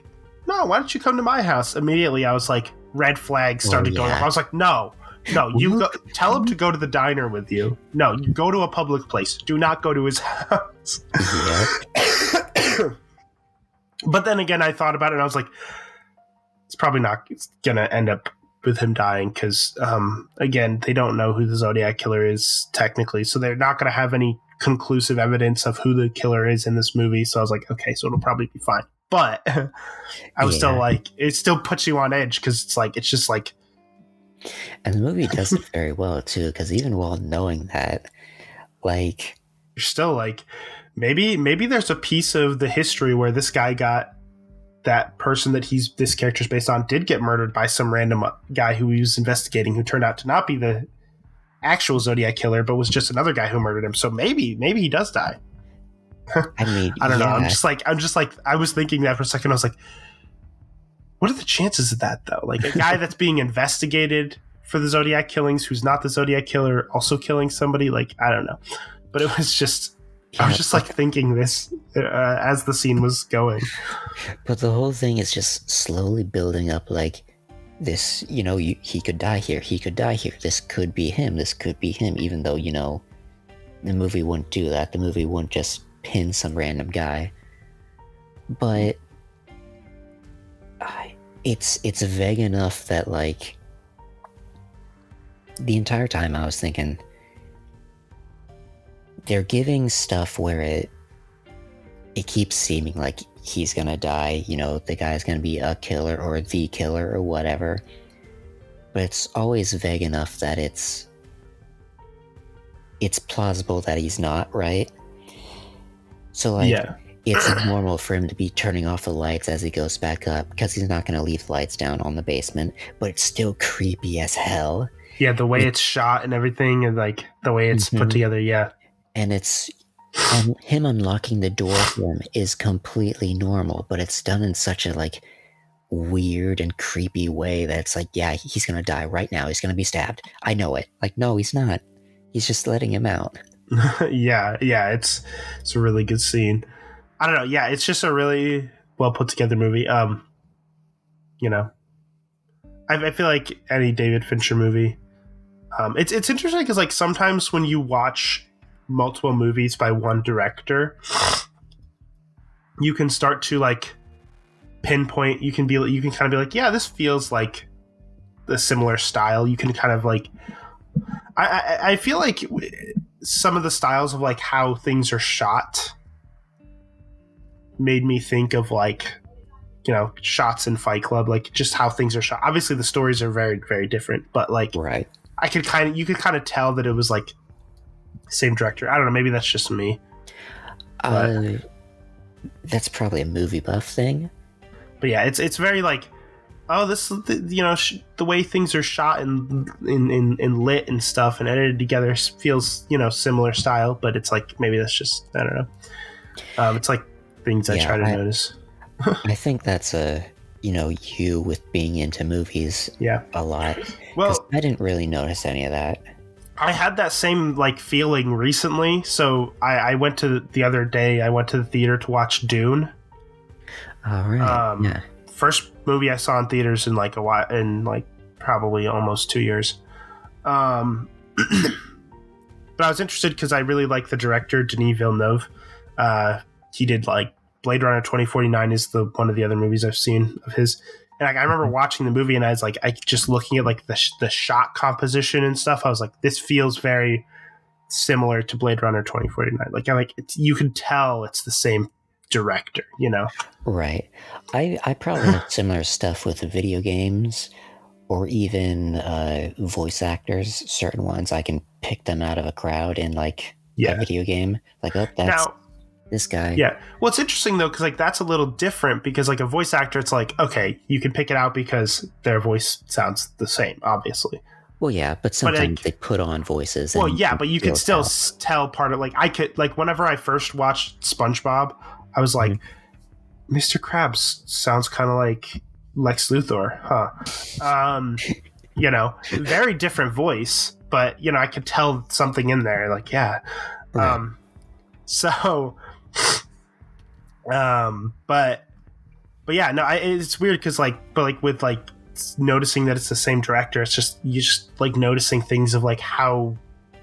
A: no, why don't you come to my house? Immediately, I was like, red flag started going off. I was like, no, you go, tell him to go to the diner with you. No, you go to a public place. Do not go to his house. Yeah. But then again, I thought about it and I was like, it's probably not going to end up with him dying because, again, they don't know who the Zodiac killer is technically. So they're not going to have any conclusive evidence of who the killer is in this movie. So I was like, okay, so it'll probably be fine. But I was still like, it still puts you on edge because it's just like.
B: And the movie does it very well too, because even while knowing that, like,
A: you're still like, maybe there's a piece of the history where this guy got that person that this character's based on did get murdered by some random guy who he was investigating, who turned out to not be the actual Zodiac killer, but was just another guy who murdered him. So maybe he does die.
B: I mean,
A: I don't know. I'm just like, I was thinking that for a second. I was like, what are the chances of that though? Like a guy that's being investigated for the Zodiac killings, who's not the Zodiac killer, also killing somebody. Like, I don't know, but it was just, I was just like thinking this as the scene was going.
B: But the whole thing is just slowly building up like this, you know, he could die here. He could die here. This could be him. This could be him. Even though, you know, the movie wouldn't do that. The movie wouldn't just pin some random guy, but it's vague enough that like the entire time I was thinking they're giving stuff where it keeps seeming like he's gonna die, you know, the guy's gonna be a killer or the killer or whatever, but it's always vague enough that it's plausible that he's not, right? So, like, it's normal for him to be turning off the lights as he goes back up because he's not going to leave the lights down on the basement, but it's still creepy as hell.
A: Yeah, the way it's shot and everything, and, like, the way it's put together, yeah.
B: And him unlocking the door for him is completely normal, but it's done in such a, like, weird and creepy way that it's like, yeah, he's going to die right now. He's going to be stabbed. I know it. Like, no, he's not. He's just letting him out.
A: yeah, it's a really good scene. I don't know. Yeah, it's just a really well put together movie. You know, I feel like any David Fincher movie. It's interesting because like sometimes when you watch multiple movies by one director, you can start to like pinpoint. You can kind of be like, yeah, this feels like a similar style. You can kind of like. I feel like some of the styles of like how things are shot made me think of like, you know, shots in Fight Club, like just how things are shot. Obviously the stories are very, very different, but like
B: Right.
A: you could kind of tell that it was like same director. I don't know, maybe that's just me.
B: That's probably a movie buff thing.
A: But yeah, it's very like, oh, this, you know, the way things are shot and in lit and stuff and edited together feels, you know, similar style. But it's like, maybe that's just, I don't know. It's like things I try to notice.
B: I think that's you with being into movies a lot. Well, I didn't really notice any of that.
A: I had that same like feeling recently. So I went to the theater to watch Dune.
B: All right. Yeah.
A: First movie I saw in theaters in like a while, in like probably almost 2 years. But I was interested because I really like the director, Denis Villeneuve. He did like Blade Runner 2049 is one of the other movies I've seen of his. And I remember watching the movie and I was like, just looking at like the shot composition and stuff. I was like, this feels very similar to Blade Runner 2049. Like you can tell it's the same director, you know?
B: Right. I probably have similar stuff with the video games or even voice actors. Certain ones I can pick them out of a crowd in like a video game. Like, oh, that's this guy.
A: Yeah. Well, it's interesting though, because like that's a little different because like a voice actor, it's like, okay, you can pick it out because their voice sounds the same, obviously.
B: Well, yeah, but sometimes they put on voices.
A: Well, yeah, but you can still tell part of like I could like whenever I first watched SpongeBob, I was like, Mr. Krabs sounds kind of like Lex Luthor, huh? You know, very different voice, but you know, I could tell something in there. Like, yeah. Right. But yeah, no, it's weird because with like noticing that it's the same director, it's just you just like noticing things of like how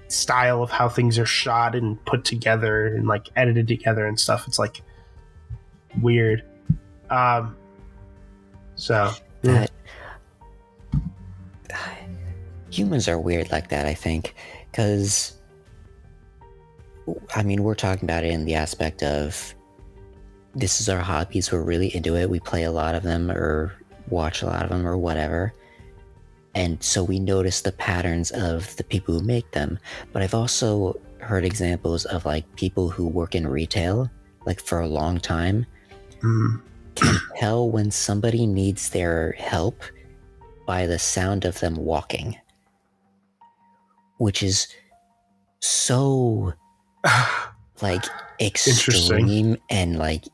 A: style of how things are shot and put together and like edited together and stuff. It's like weird.
B: Humans are weird like that, I think, because I mean, we're talking about it in the aspect of this is our hobbies, we're really into it, we play a lot of them or watch a lot of them or whatever, and so we notice the patterns of the people who make them. But I've also heard examples of like people who work in retail like for a long time can tell when somebody needs their help by the sound of them walking, which is so like extreme and like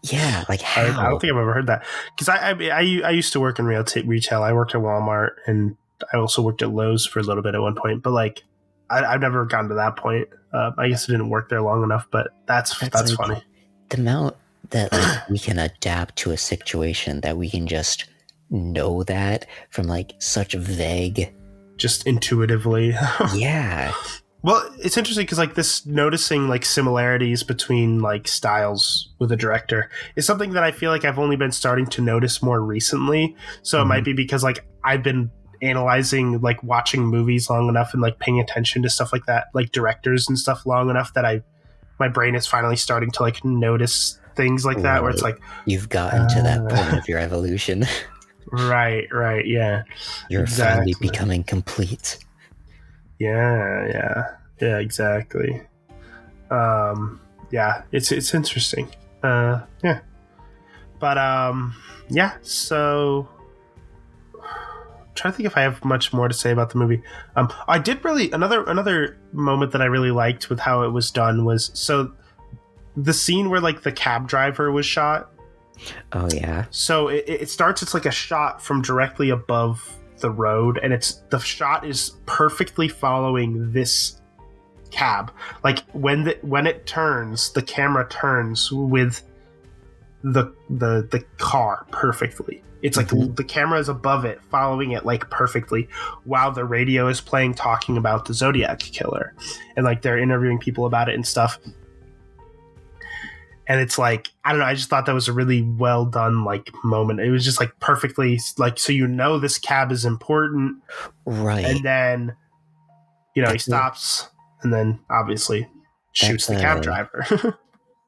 B: like how
A: I don't think I've ever heard that because I used to work in retail. I worked at Walmart and I also worked at Lowe's for a little bit at one point, but like I've never gotten to that point. I guess I didn't work there long enough, but that's like, funny.
B: The amount that like, we can adapt to a situation, that we can just know that from like such vague,
A: just intuitively.
B: Yeah.
A: Well, it's interesting because like this noticing like similarities between like styles with a director is something that I feel like I've only been starting to notice more recently. So it might be because like I've been analyzing, like watching movies long enough and like paying attention to stuff like that, like directors and stuff long enough that my brain is finally starting to like notice things like that, where it's like
B: you've gotten to that point of your evolution. Right, yeah. You're finally becoming complete.
A: Yeah, exactly. Yeah, it's interesting. Yeah. But yeah, so I'm trying to think if I have much more to say about the movie. I did really another moment that I really liked with how it was done was so the scene where like the cab driver was shot.
B: Oh yeah.
A: So it starts, it's like a shot from directly above the road, and the shot is perfectly following this cab. Like when it turns, the camera turns with the car perfectly. It's like the camera is above it, following it like perfectly, while the radio is playing, talking about the Zodiac killer, and like they're interviewing people about it and stuff. And it's like, I don't know, I just thought that was a really well done like moment. It was just like perfectly like, so this cab is important,
B: right?
A: And then he stops, and then obviously shoots the cab driver.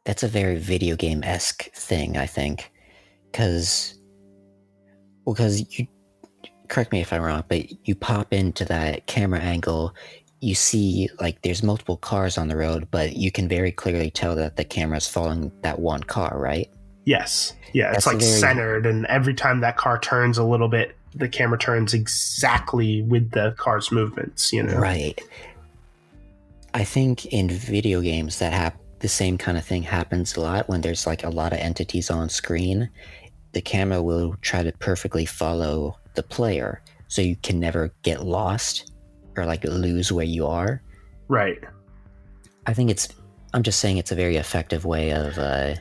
B: That's a very video game-esque thing, I think. Because you, correct me if I'm wrong, but you pop into that camera angle, you see, like, there's multiple cars on the road, but you can very clearly tell that the camera's following that one car, right?
A: Yes. Yeah, it's like centered, and every time that car turns a little bit, the camera turns exactly with the car's movements, you know?
B: Right. I think in video games the same kind of thing happens a lot when there's like a lot of entities on screen. The camera will try to perfectly follow the player, so you can never get lost or like lose where you are.
A: Right.
B: I'm just saying it's a very effective way of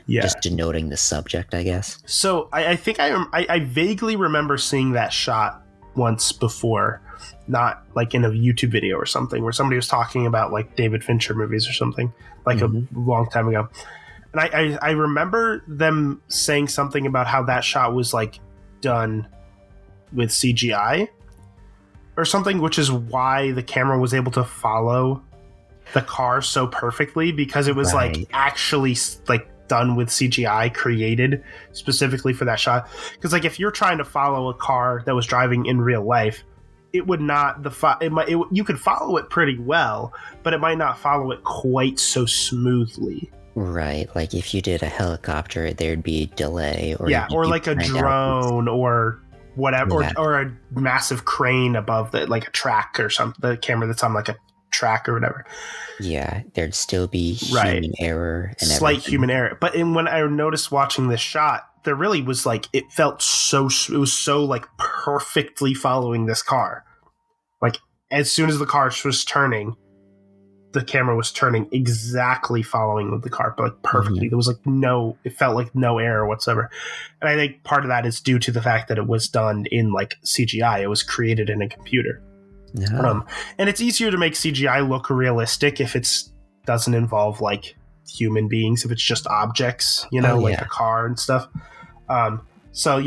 B: just denoting the subject, I guess.
A: So I think I vaguely remember seeing that shot once before, not like in a YouTube video or something, where somebody was talking about like David Fincher movies or something, like a long time ago. And I remember them saying something about how that shot was like done with CGI or something, which is why the camera was able to follow the car so perfectly, because it was like actually like done with CGI, created specifically for that shot. Because like if you're trying to follow a car that was driving in real life, it would not you could follow it pretty well, but it might not follow it quite so smoothly.
B: Right, like if you did a helicopter, there'd be delay, or
A: or like a drone or whatever, or a massive crane above like a track or something, the camera that's on like a track or whatever.
B: Yeah, there'd still be human error and
A: slight human error. But when I noticed watching this shot, there really was like, it was so like perfectly following this car. Like as soon as the car was turning, the camera was turning exactly following with the car, but like perfectly. There was like it felt like no error whatsoever. And I think part of that is due to the fact that it was done in like CGI. It was created in a computer.
B: No.
A: And it's easier to make CGI look realistic if it doesn't involve like human beings, if it's just objects, like a car and stuff. So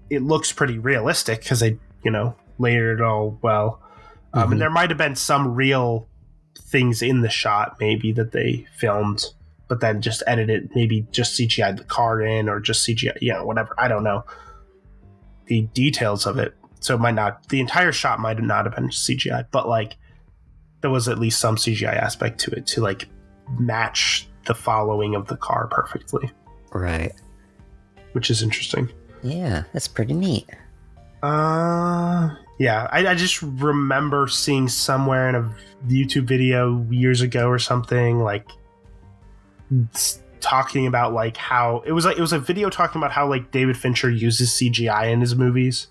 A: it looks pretty realistic because they layered it all well. And there might have been some real things in the shot maybe that they filmed, but then just edited, maybe just CGI'd the car in, or just CGI, whatever. I don't know the details of it. So the entire shot might not have been CGI, but like there was at least some CGI aspect to it to like match the following of the car perfectly.
B: Right.
A: Which is interesting.
B: Yeah, that's pretty neat.
A: Yeah, I just remember seeing somewhere in a YouTube video years ago or something, like talking about like how it was a video talking about how like David Fincher uses CGI in his movies.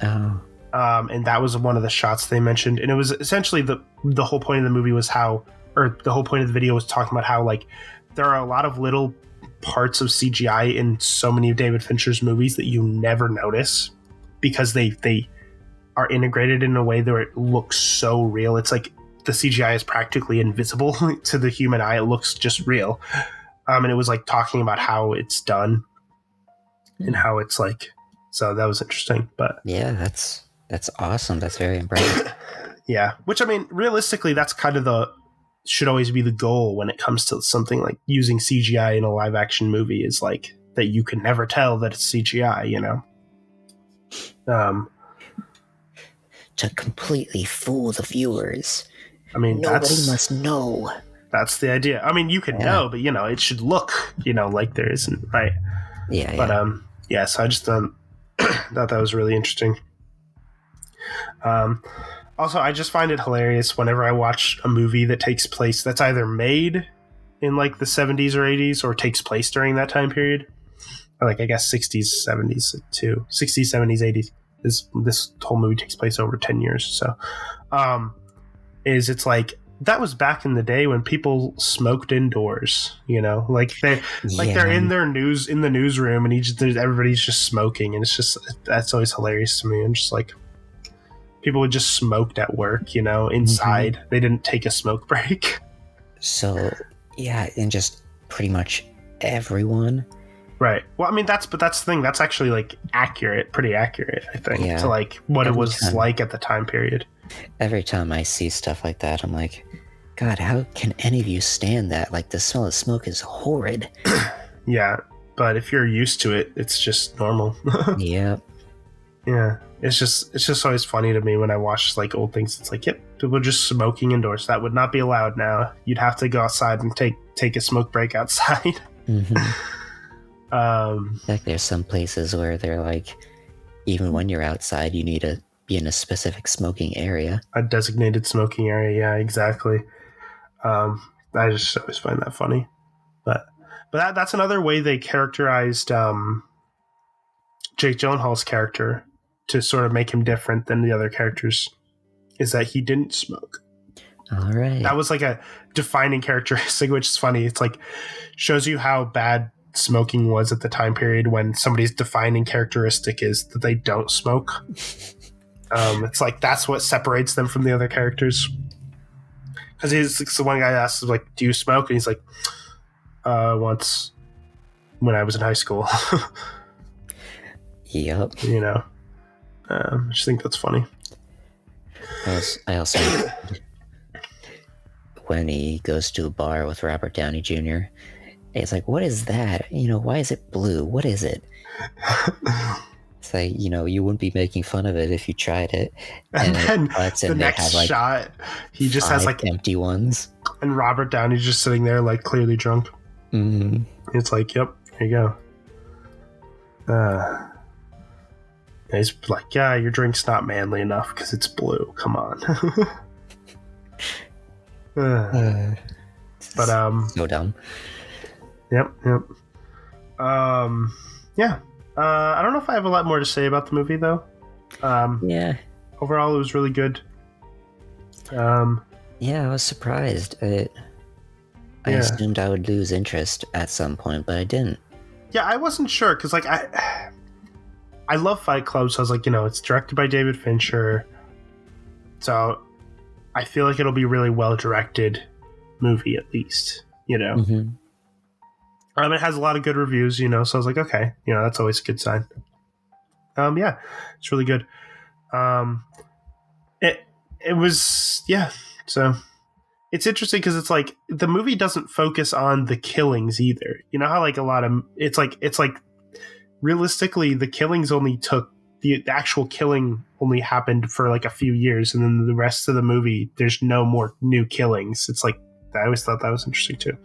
B: Oh.
A: And that was one of the shots they mentioned, and it was essentially the whole point of the movie was the whole point of the video was talking about how like there are a lot of little parts of CGI in so many of David Fincher's movies that you never notice because they are integrated in a way that it looks so real. It's like the CGI is practically invisible to the human eye. It looks just real. And it was like talking about how it's done and how it's like. So that was interesting, but
B: yeah, that's awesome. That's very impressive.
A: Yeah, which I mean, realistically, that's kind of should always be the goal when it comes to something like using CGI in a live action movie, is like that you can never tell that it's CGI,
B: to completely fool the viewers.
A: I mean,
B: nobody must know.
A: That's the idea. I mean, you can know, but it should look, like there isn't, right?
B: Yeah.
A: But so I just thought that was really interesting. Also, I just find it hilarious whenever I watch a movie that takes place, that's either made in like the 70s or 80s or takes place during that time period. Or like I guess 60s, 70s too. 60s, 70s, 80s. This whole movie takes place over 10 years. So it's like that was back in the day when people smoked indoors, like they're in the newsroom and everybody's just smoking, and it's just, that's always hilarious to me. I'm just like, people would just smoked at work, inside. They didn't take a smoke break.
B: So yeah, and just pretty much everyone.
A: Right. Well, I mean, that's the thing. That's actually like pretty accurate, I think, to like what it was like at the time period.
B: Every time I see stuff like that, I'm like, God, how can any of you stand that? Like, the smell of smoke is horrid.
A: Yeah, but if you're used to it, it's just normal.
B: Yep.
A: Yeah, it's just always funny to me when I watch like old things. It's like, yep, people are just smoking indoors. That would not be allowed now. You'd have to go outside and take a smoke break outside.
B: Like, there's some places where they're like, even when you're outside, you need to be in a specific smoking area.
A: A designated smoking area. Yeah, exactly. I just always find that funny. But that's another way they characterized Jake Gyllenhaal's character to sort of make him different than the other characters, is that he didn't smoke.
B: All right.
A: That was like a defining characteristic, which is funny. It's like shows you how bad smoking was at the time period when somebody's defining characteristic is that they don't smoke. It's like that's what separates them from the other characters. Because he's the one guy asks, like, "Do you smoke?" And he's like, "Once, when I was in high school."
B: Yep.
A: You know, I just think that's funny.
B: I also when he goes to a bar with Robert Downey Jr., it's like, what is that? Why is it blue? What is it? It's like, you wouldn't be making fun of it if you tried it.
A: And then the next shot, he just has like
B: empty ones.
A: And Robert Downey's just sitting there like clearly drunk.
B: Mm-hmm.
A: It's like, yep, here you go. He's like, yeah, your drink's not manly enough because it's blue. Come on. But
B: so dumb.
A: Yep. Yeah. I don't know if I have a lot more to say about the movie though.
B: Yeah.
A: Overall, it was really good.
B: Yeah, I was surprised. I assumed I would lose interest at some point, but I didn't.
A: Yeah, I wasn't sure because like I love Fight Club, so I was like, it's directed by David Fincher, so I feel like it'll be a really well directed movie at least.
B: Mm-hmm.
A: It has a lot of good reviews, so I was like, okay, that's always a good sign. Yeah, it's really good. It was, yeah. So it's interesting because it's like the movie doesn't focus on the killings either. You know how like a lot of it's like realistically the killings only took the actual killing only happened for like a few years, and then the rest of the movie there's no more new killings. It's like I always thought that was interesting too.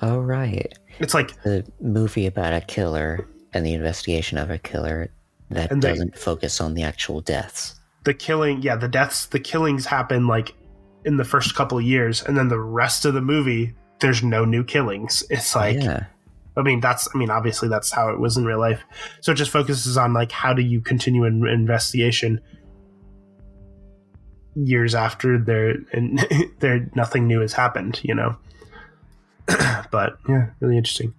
B: Oh right.
A: It's like
B: the movie about a killer and the investigation of a killer that doesn't focus on the actual deaths. The killings happen like in the first couple of years, and then the rest of the movie, there's no new killings. It's like, yeah. Obviously that's how it was in real life. So it just focuses on like how do you continue an investigation years after there nothing new has happened, But yeah, really interesting.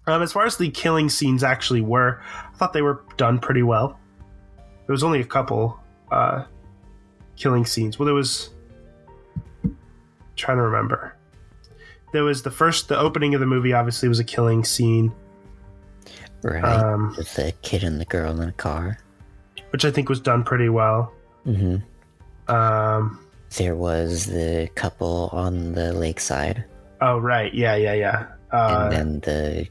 B: As far as the killing scenes actually were, I thought they were done pretty well. There was only a couple killing scenes. Well, there was... trying to remember. There was the opening of the movie obviously was a killing scene. Right, with the kid and the girl in the car.
A: Which I think was done pretty well.
B: Mm-hmm. There was the couple on the lakeside.
A: Oh, right. Yeah.
B: And then the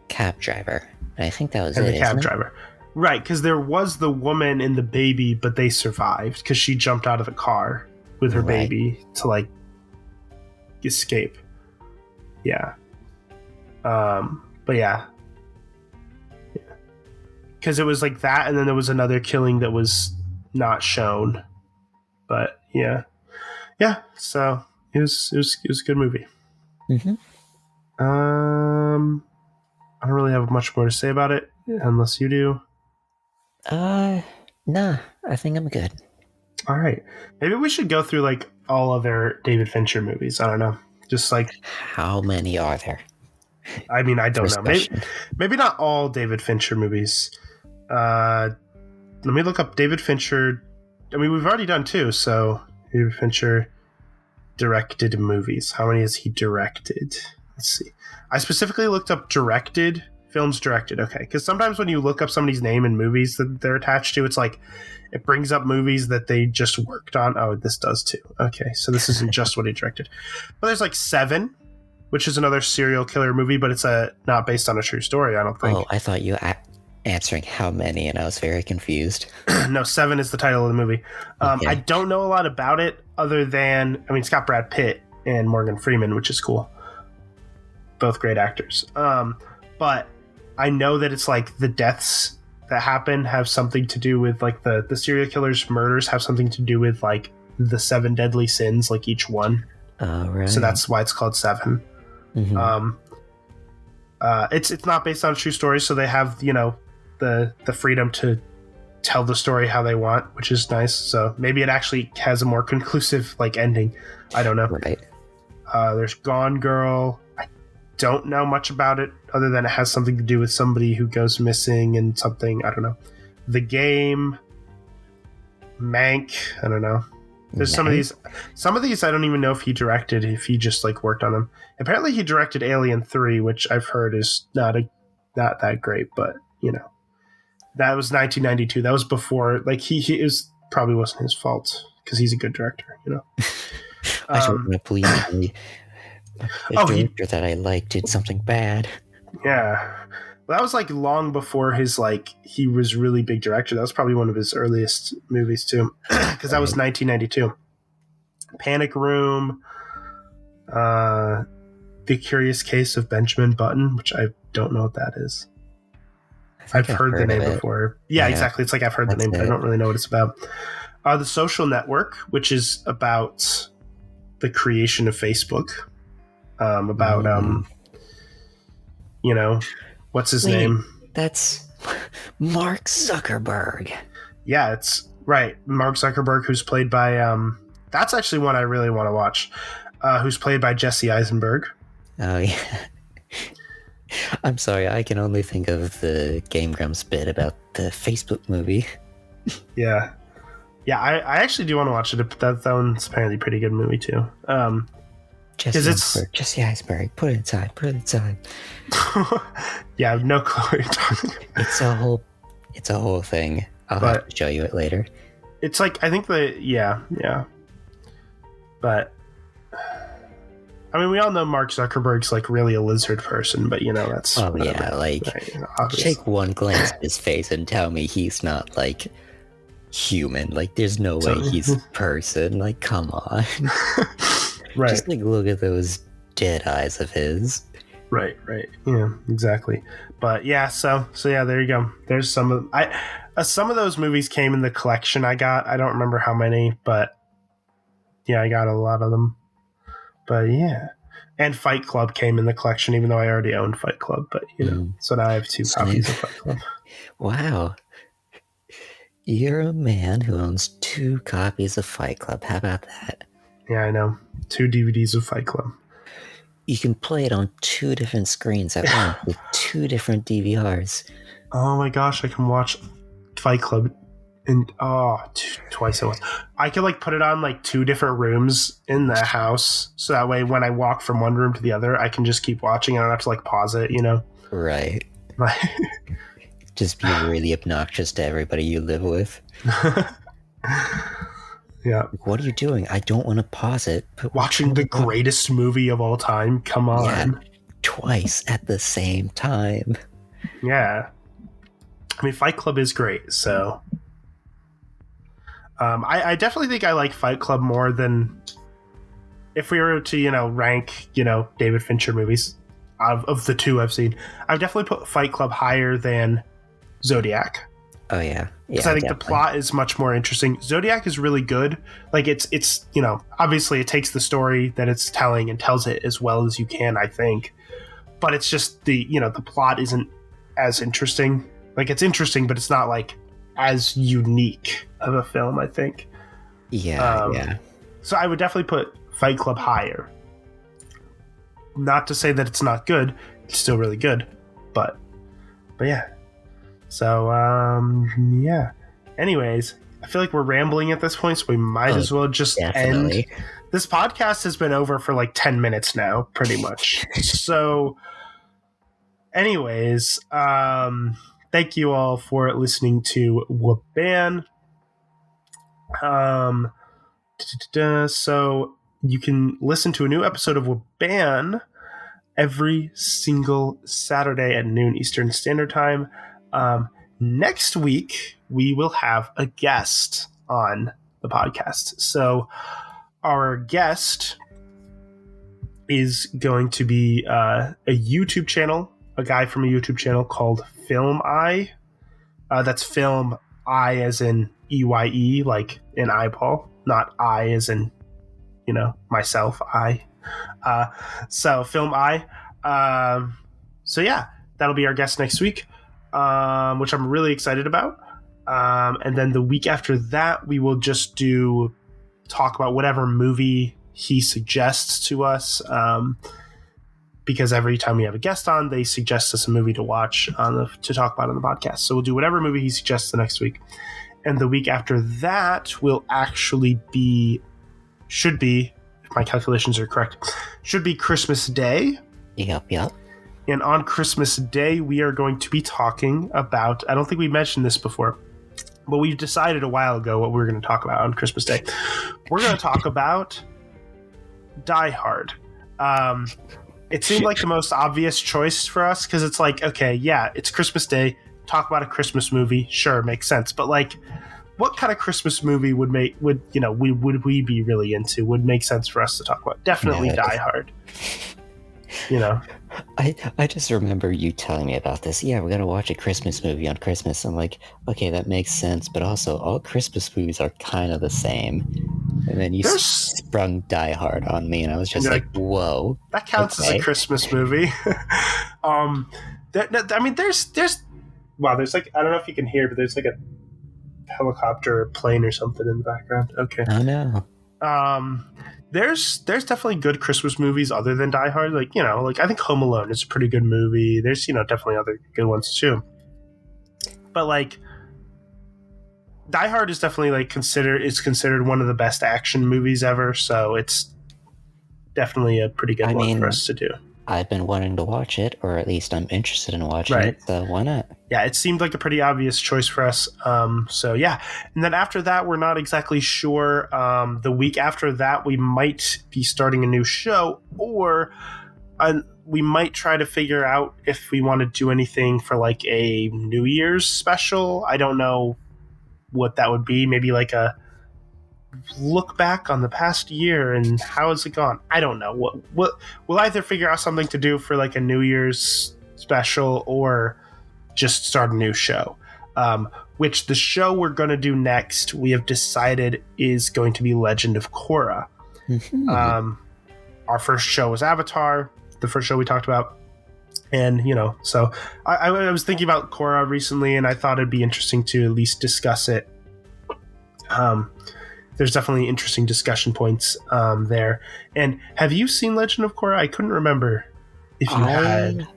B: cab driver. I think that was it. And the cab driver.
A: Right, because there was the woman and the baby, but they survived because she jumped out of the car with her baby to, like, escape. Yeah. But yeah. Because it was like that, and then there was another killing that was not shown. But, yeah. Yeah, so it was a good movie.
B: Mm-hmm.
A: I don't really have much more to say about it, unless you do.
B: Nah, I think I'm good.
A: All right. Maybe we should go through, like, all other David Fincher movies. I don't know. Just, like...
B: How many are there?
A: I mean, I don't know. Maybe not all David Fincher movies. Let me look up David Fincher. I mean, we've already done two, so... David Fincher directed movies. How many has he directed? Let's see. I specifically looked up directed Films directed. Okay, because sometimes when you look up somebody's name in movies that they're attached to, it's like it brings up movies that they just worked on. Oh, this does too. Okay, so this isn't just what he directed. But there's like Seven, which is another serial killer movie, but it's not based on a true story, I don't think.
B: Oh, I thought you were answering how many, and I was very confused.
A: No, Seven is the title of the movie. Okay. I don't know a lot about it other than, I mean, it's got Brad Pitt and Morgan Freeman, which is cool. Both great actors. But I know that it's like the deaths that happen have something to do with like the serial killer's murders have something to do with like the 7 deadly sins, like each one.
B: Right.
A: So that's why it's called Seven. Mm-hmm. It's not based on a true story, so they have, you know, the freedom to tell the story how they want, which is nice. So maybe it actually has a more conclusive like ending. I don't know.
B: Right.
A: There's Gone Girl. I don't know much about it other than it has something to do with somebody who goes missing and something. I don't know. The Game. Mank. I don't know. There's some of these I don't even know if he directed, if he just like worked on them. Apparently he directed Alien 3, which I've heard is not that great, but you know. That was 1992. That was before, like he was probably wasn't his fault because he's a good director, you know.
B: I don't want to believe the director that I liked did something bad.
A: Yeah, well, that was like long before his like he was really big director. That was probably one of his earliest movies too, because that was 1992. Panic Room, The Curious Case of Benjamin Button, which I don't know what that is. I've heard the name before. Yeah, exactly. It's like I've heard the name, but I don't really know what it's about. The Social Network, which is about the creation of Facebook. You know, what's his name?
B: That's Mark Zuckerberg.
A: Yeah, it's right. Mark Zuckerberg, who's played by that's actually one I really want to watch. Who's played by Jesse Eisenberg.
B: Oh yeah. I'm sorry, I can only think of the Game Grumps bit about the Facebook movie.
A: Yeah. Yeah, I actually do want to watch it. That one's apparently a pretty good movie, too.
B: Jesse Eisenberg. Put it inside.
A: Yeah, I have no clue what you're talking about.
B: It's a whole thing. I'll have to show you it later. It's
A: like, I think yeah. But... I mean, we all know Mark Zuckerberg's like really a lizard person, but you know, that's...
B: Oh, whatever. Yeah, like, right, you know, take one glance at his face and tell me he's not, like, human. Like, there's no way he's a person. Like, come on.
A: Right.
B: Just, like, look at those dead eyes of his.
A: Right. Yeah, exactly. But, yeah, so yeah, there you go. There's some of those movies came in the collection I got. I don't remember how many, but, yeah, I got a lot of them. But yeah, and Fight Club came in the collection, even though I already owned Fight Club. But you know, so now I have 2 copies of Fight Club.
B: Wow, you're a man who owns 2 copies of Fight Club. How about that?
A: Yeah, I know. 2 DVDs of Fight Club.
B: You can play it on 2 different screens at once with 2 different DVRs.
A: Oh my gosh, I can watch Fight Club. And twice at once. I could like put it on like 2 different rooms in the house, so that way when I walk from one room to the other, I can just keep watching. I don't have to like pause it, you know.
B: Right. Just be really obnoxious to everybody you live with.
A: Yeah.
B: What are you doing? I don't want to pause it. But
A: watching the greatest movie of all time. Come on.
B: Yeah, twice at the same time.
A: Yeah. I mean, Fight Club is great, so. I definitely think I like Fight Club more than if we were to, you know, rank, you know, David Fincher movies of the 2 I've seen. I've definitely put Fight Club higher than Zodiac.
B: Oh, yeah.
A: Because I think definitely. The plot is much more interesting. Zodiac is really good. Like, it's you know, obviously it takes the story that it's telling and tells it as well as you can, I think. But it's just the plot isn't as interesting. Like, it's interesting, but it's not, like, as unique of a film, I think.
B: Yeah.
A: So I would definitely put Fight Club higher. Not to say that it's not good. It's still really good. But yeah. So, yeah. Anyways, I feel like we're rambling at this point, so we might as well just end. This podcast has been over for like 10 minutes now, pretty much. So... anyways, thank you all for listening to WABAN. So you can listen to a new episode of WABAN every single Saturday at noon Eastern Standard Time. Next week, we will have a guest on the podcast. So our guest is going to be a YouTube channel, a guy from a YouTube channel called Film Eye. That's Film I as in EYE, like an eyeball, not I as in, myself, I. So Film Eye. So yeah, that'll be our guest next week, which I'm really excited about. And then the week after that, we will just talk about whatever movie he suggests to us. Because every time we have a guest on, they suggest us a movie to watch to talk about on the podcast. So we'll do whatever movie he suggests the next week. And the week after that will actually should be, if my calculations are correct, should be Christmas Day.
B: Yep.
A: And on Christmas Day, we are going to be talking about, I don't think we mentioned this before, but we decided a while ago what we were going to talk about on Christmas Day. We're going to talk about Die Hard. It seemed like the most obvious choice for us because it's like, okay, yeah, it's Christmas Day. Talk about a Christmas movie. Sure, makes sense. But like, what kind of Christmas movie would we be really into? Would make sense for us to talk about? Definitely Die Hard.
B: I just remember you telling me about this. Yeah, we're gonna watch a Christmas movie on Christmas. I'm like, okay, that makes sense. But also, all Christmas movies are kind of the same. And then you sprung Die Hard on me, and I was just like, whoa,
A: that counts as a Christmas movie. There's like, I don't know if you can hear, but there's like a helicopter or plane or something in the background. Okay.
B: Oh no.
A: There's definitely good Christmas movies other than Die Hard. Like, I think Home Alone is a pretty good movie. There's, definitely other good ones too. But like, Die Hard is definitely like considered one of the best action movies ever. So it's definitely a pretty good one for us to do.
B: I've been wanting to watch it, or at least I'm interested in watching it, so why not?
A: Yeah, it seemed like a pretty obvious choice for us. So yeah. And then after that, we're not exactly sure. The week after that, we might be starting a new show, or we might try to figure out if we want to do anything for like a New Year's special. I don't know what that would be. Maybe like a look back on the past year and how has it gone. I don't know. What we'll either figure out something to do for like a New Year's special or just start a new show. Which the show we're going to do next, we have decided is going to be Legend of Korra. Mm-hmm. Our first show was Avatar, the first show we talked about. And, so I was thinking about Korra recently, and I thought it'd be interesting to at least discuss it. There's definitely interesting discussion points there. And have you seen Legend of Korra? I couldn't remember if you had.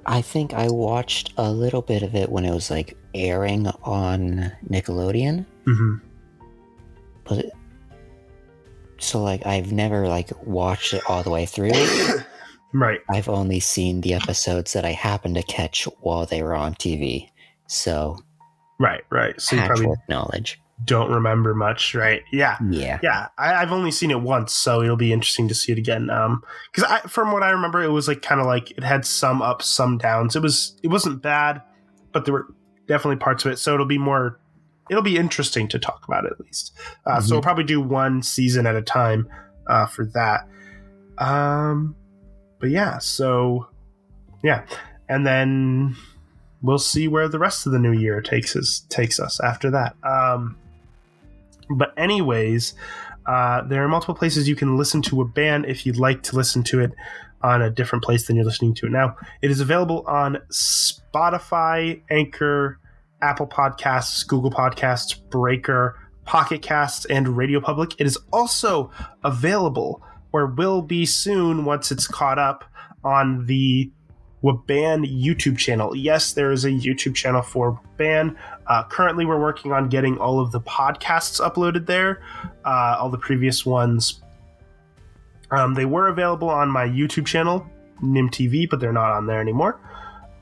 B: I think I watched a little bit of it when it was like airing on Nickelodeon. Mm-hmm. But so like I've never like watched it all the way through.
A: Right.
B: I've only seen the episodes that I happened to catch while they were on TV. So
A: Right. So you probably
B: knowledge.
A: Don't remember much, right? Yeah. I've only seen it once, so it'll be interesting to see it again. Because from what I remember, it was like kind of like it had some ups, some downs. It wasn't bad, but there were definitely parts of it. So it'll be interesting to talk about at least. So we'll probably do one season at a time for that. But yeah, so yeah, and then we'll see where the rest of the new year takes us after that. But anyways, there are multiple places you can listen to WABAN if you'd like to listen to it on a different place than you're listening to it now. It is available on Spotify, Anchor, Apple Podcasts, Google Podcasts, Breaker, Pocket Casts, and Radio Public. It is also available, or will be soon once it's caught up, on the WABAN YouTube channel. Yes, there is a YouTube channel for WABAN. Currently, we're working on getting all of the podcasts uploaded there, all the previous ones. They were available on my YouTube channel, Nim TV, but they're not on there anymore.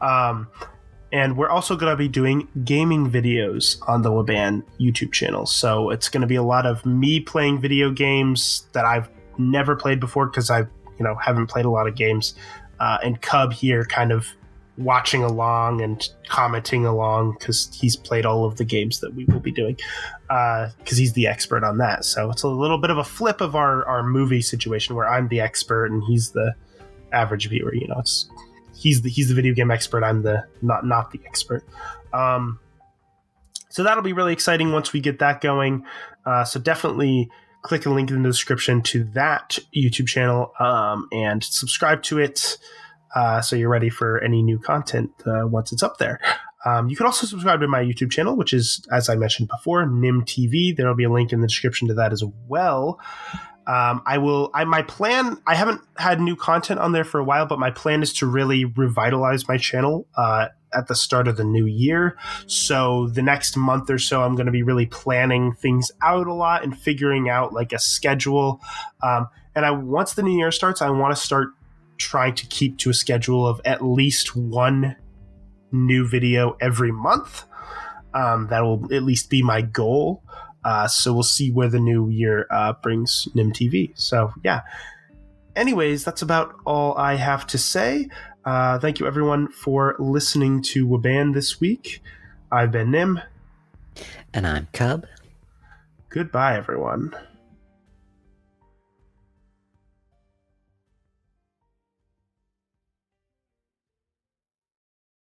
A: And we're also going to be doing gaming videos on the WABAN YouTube channel. So it's going to be a lot of me playing video games that I've never played before because I haven't played a lot of games. And Cub here kind of watching along and commenting along because he's played all of the games that we will be doing because he's the expert on that. So it's a little bit of a flip of our movie situation where I'm the expert and he's the average viewer. He's the video game expert. I'm the not the expert. So that'll be really exciting once we get that going. So definitely click a link in the description to that YouTube channel and subscribe to it so you're ready for any new content once it's up there. You can also subscribe to my YouTube channel, which is, as I mentioned before, Nim TV. There will be a link in the description to that as well. My plan, I haven't had new content on there for a while, but my plan is to really revitalize my channel at the start of the new year. So the next month or so, I'm going to be really planning things out a lot and figuring out like a schedule. Once the new year starts, I want to start trying to keep to a schedule of at least one new video every month. That will at least be my goal. So we'll see where the new year brings Nim TV. So yeah. Anyways, that's about all I have to say. Thank you everyone for listening to WABAN this week. I've been Nim.
B: And I'm Cub.
A: Goodbye, everyone.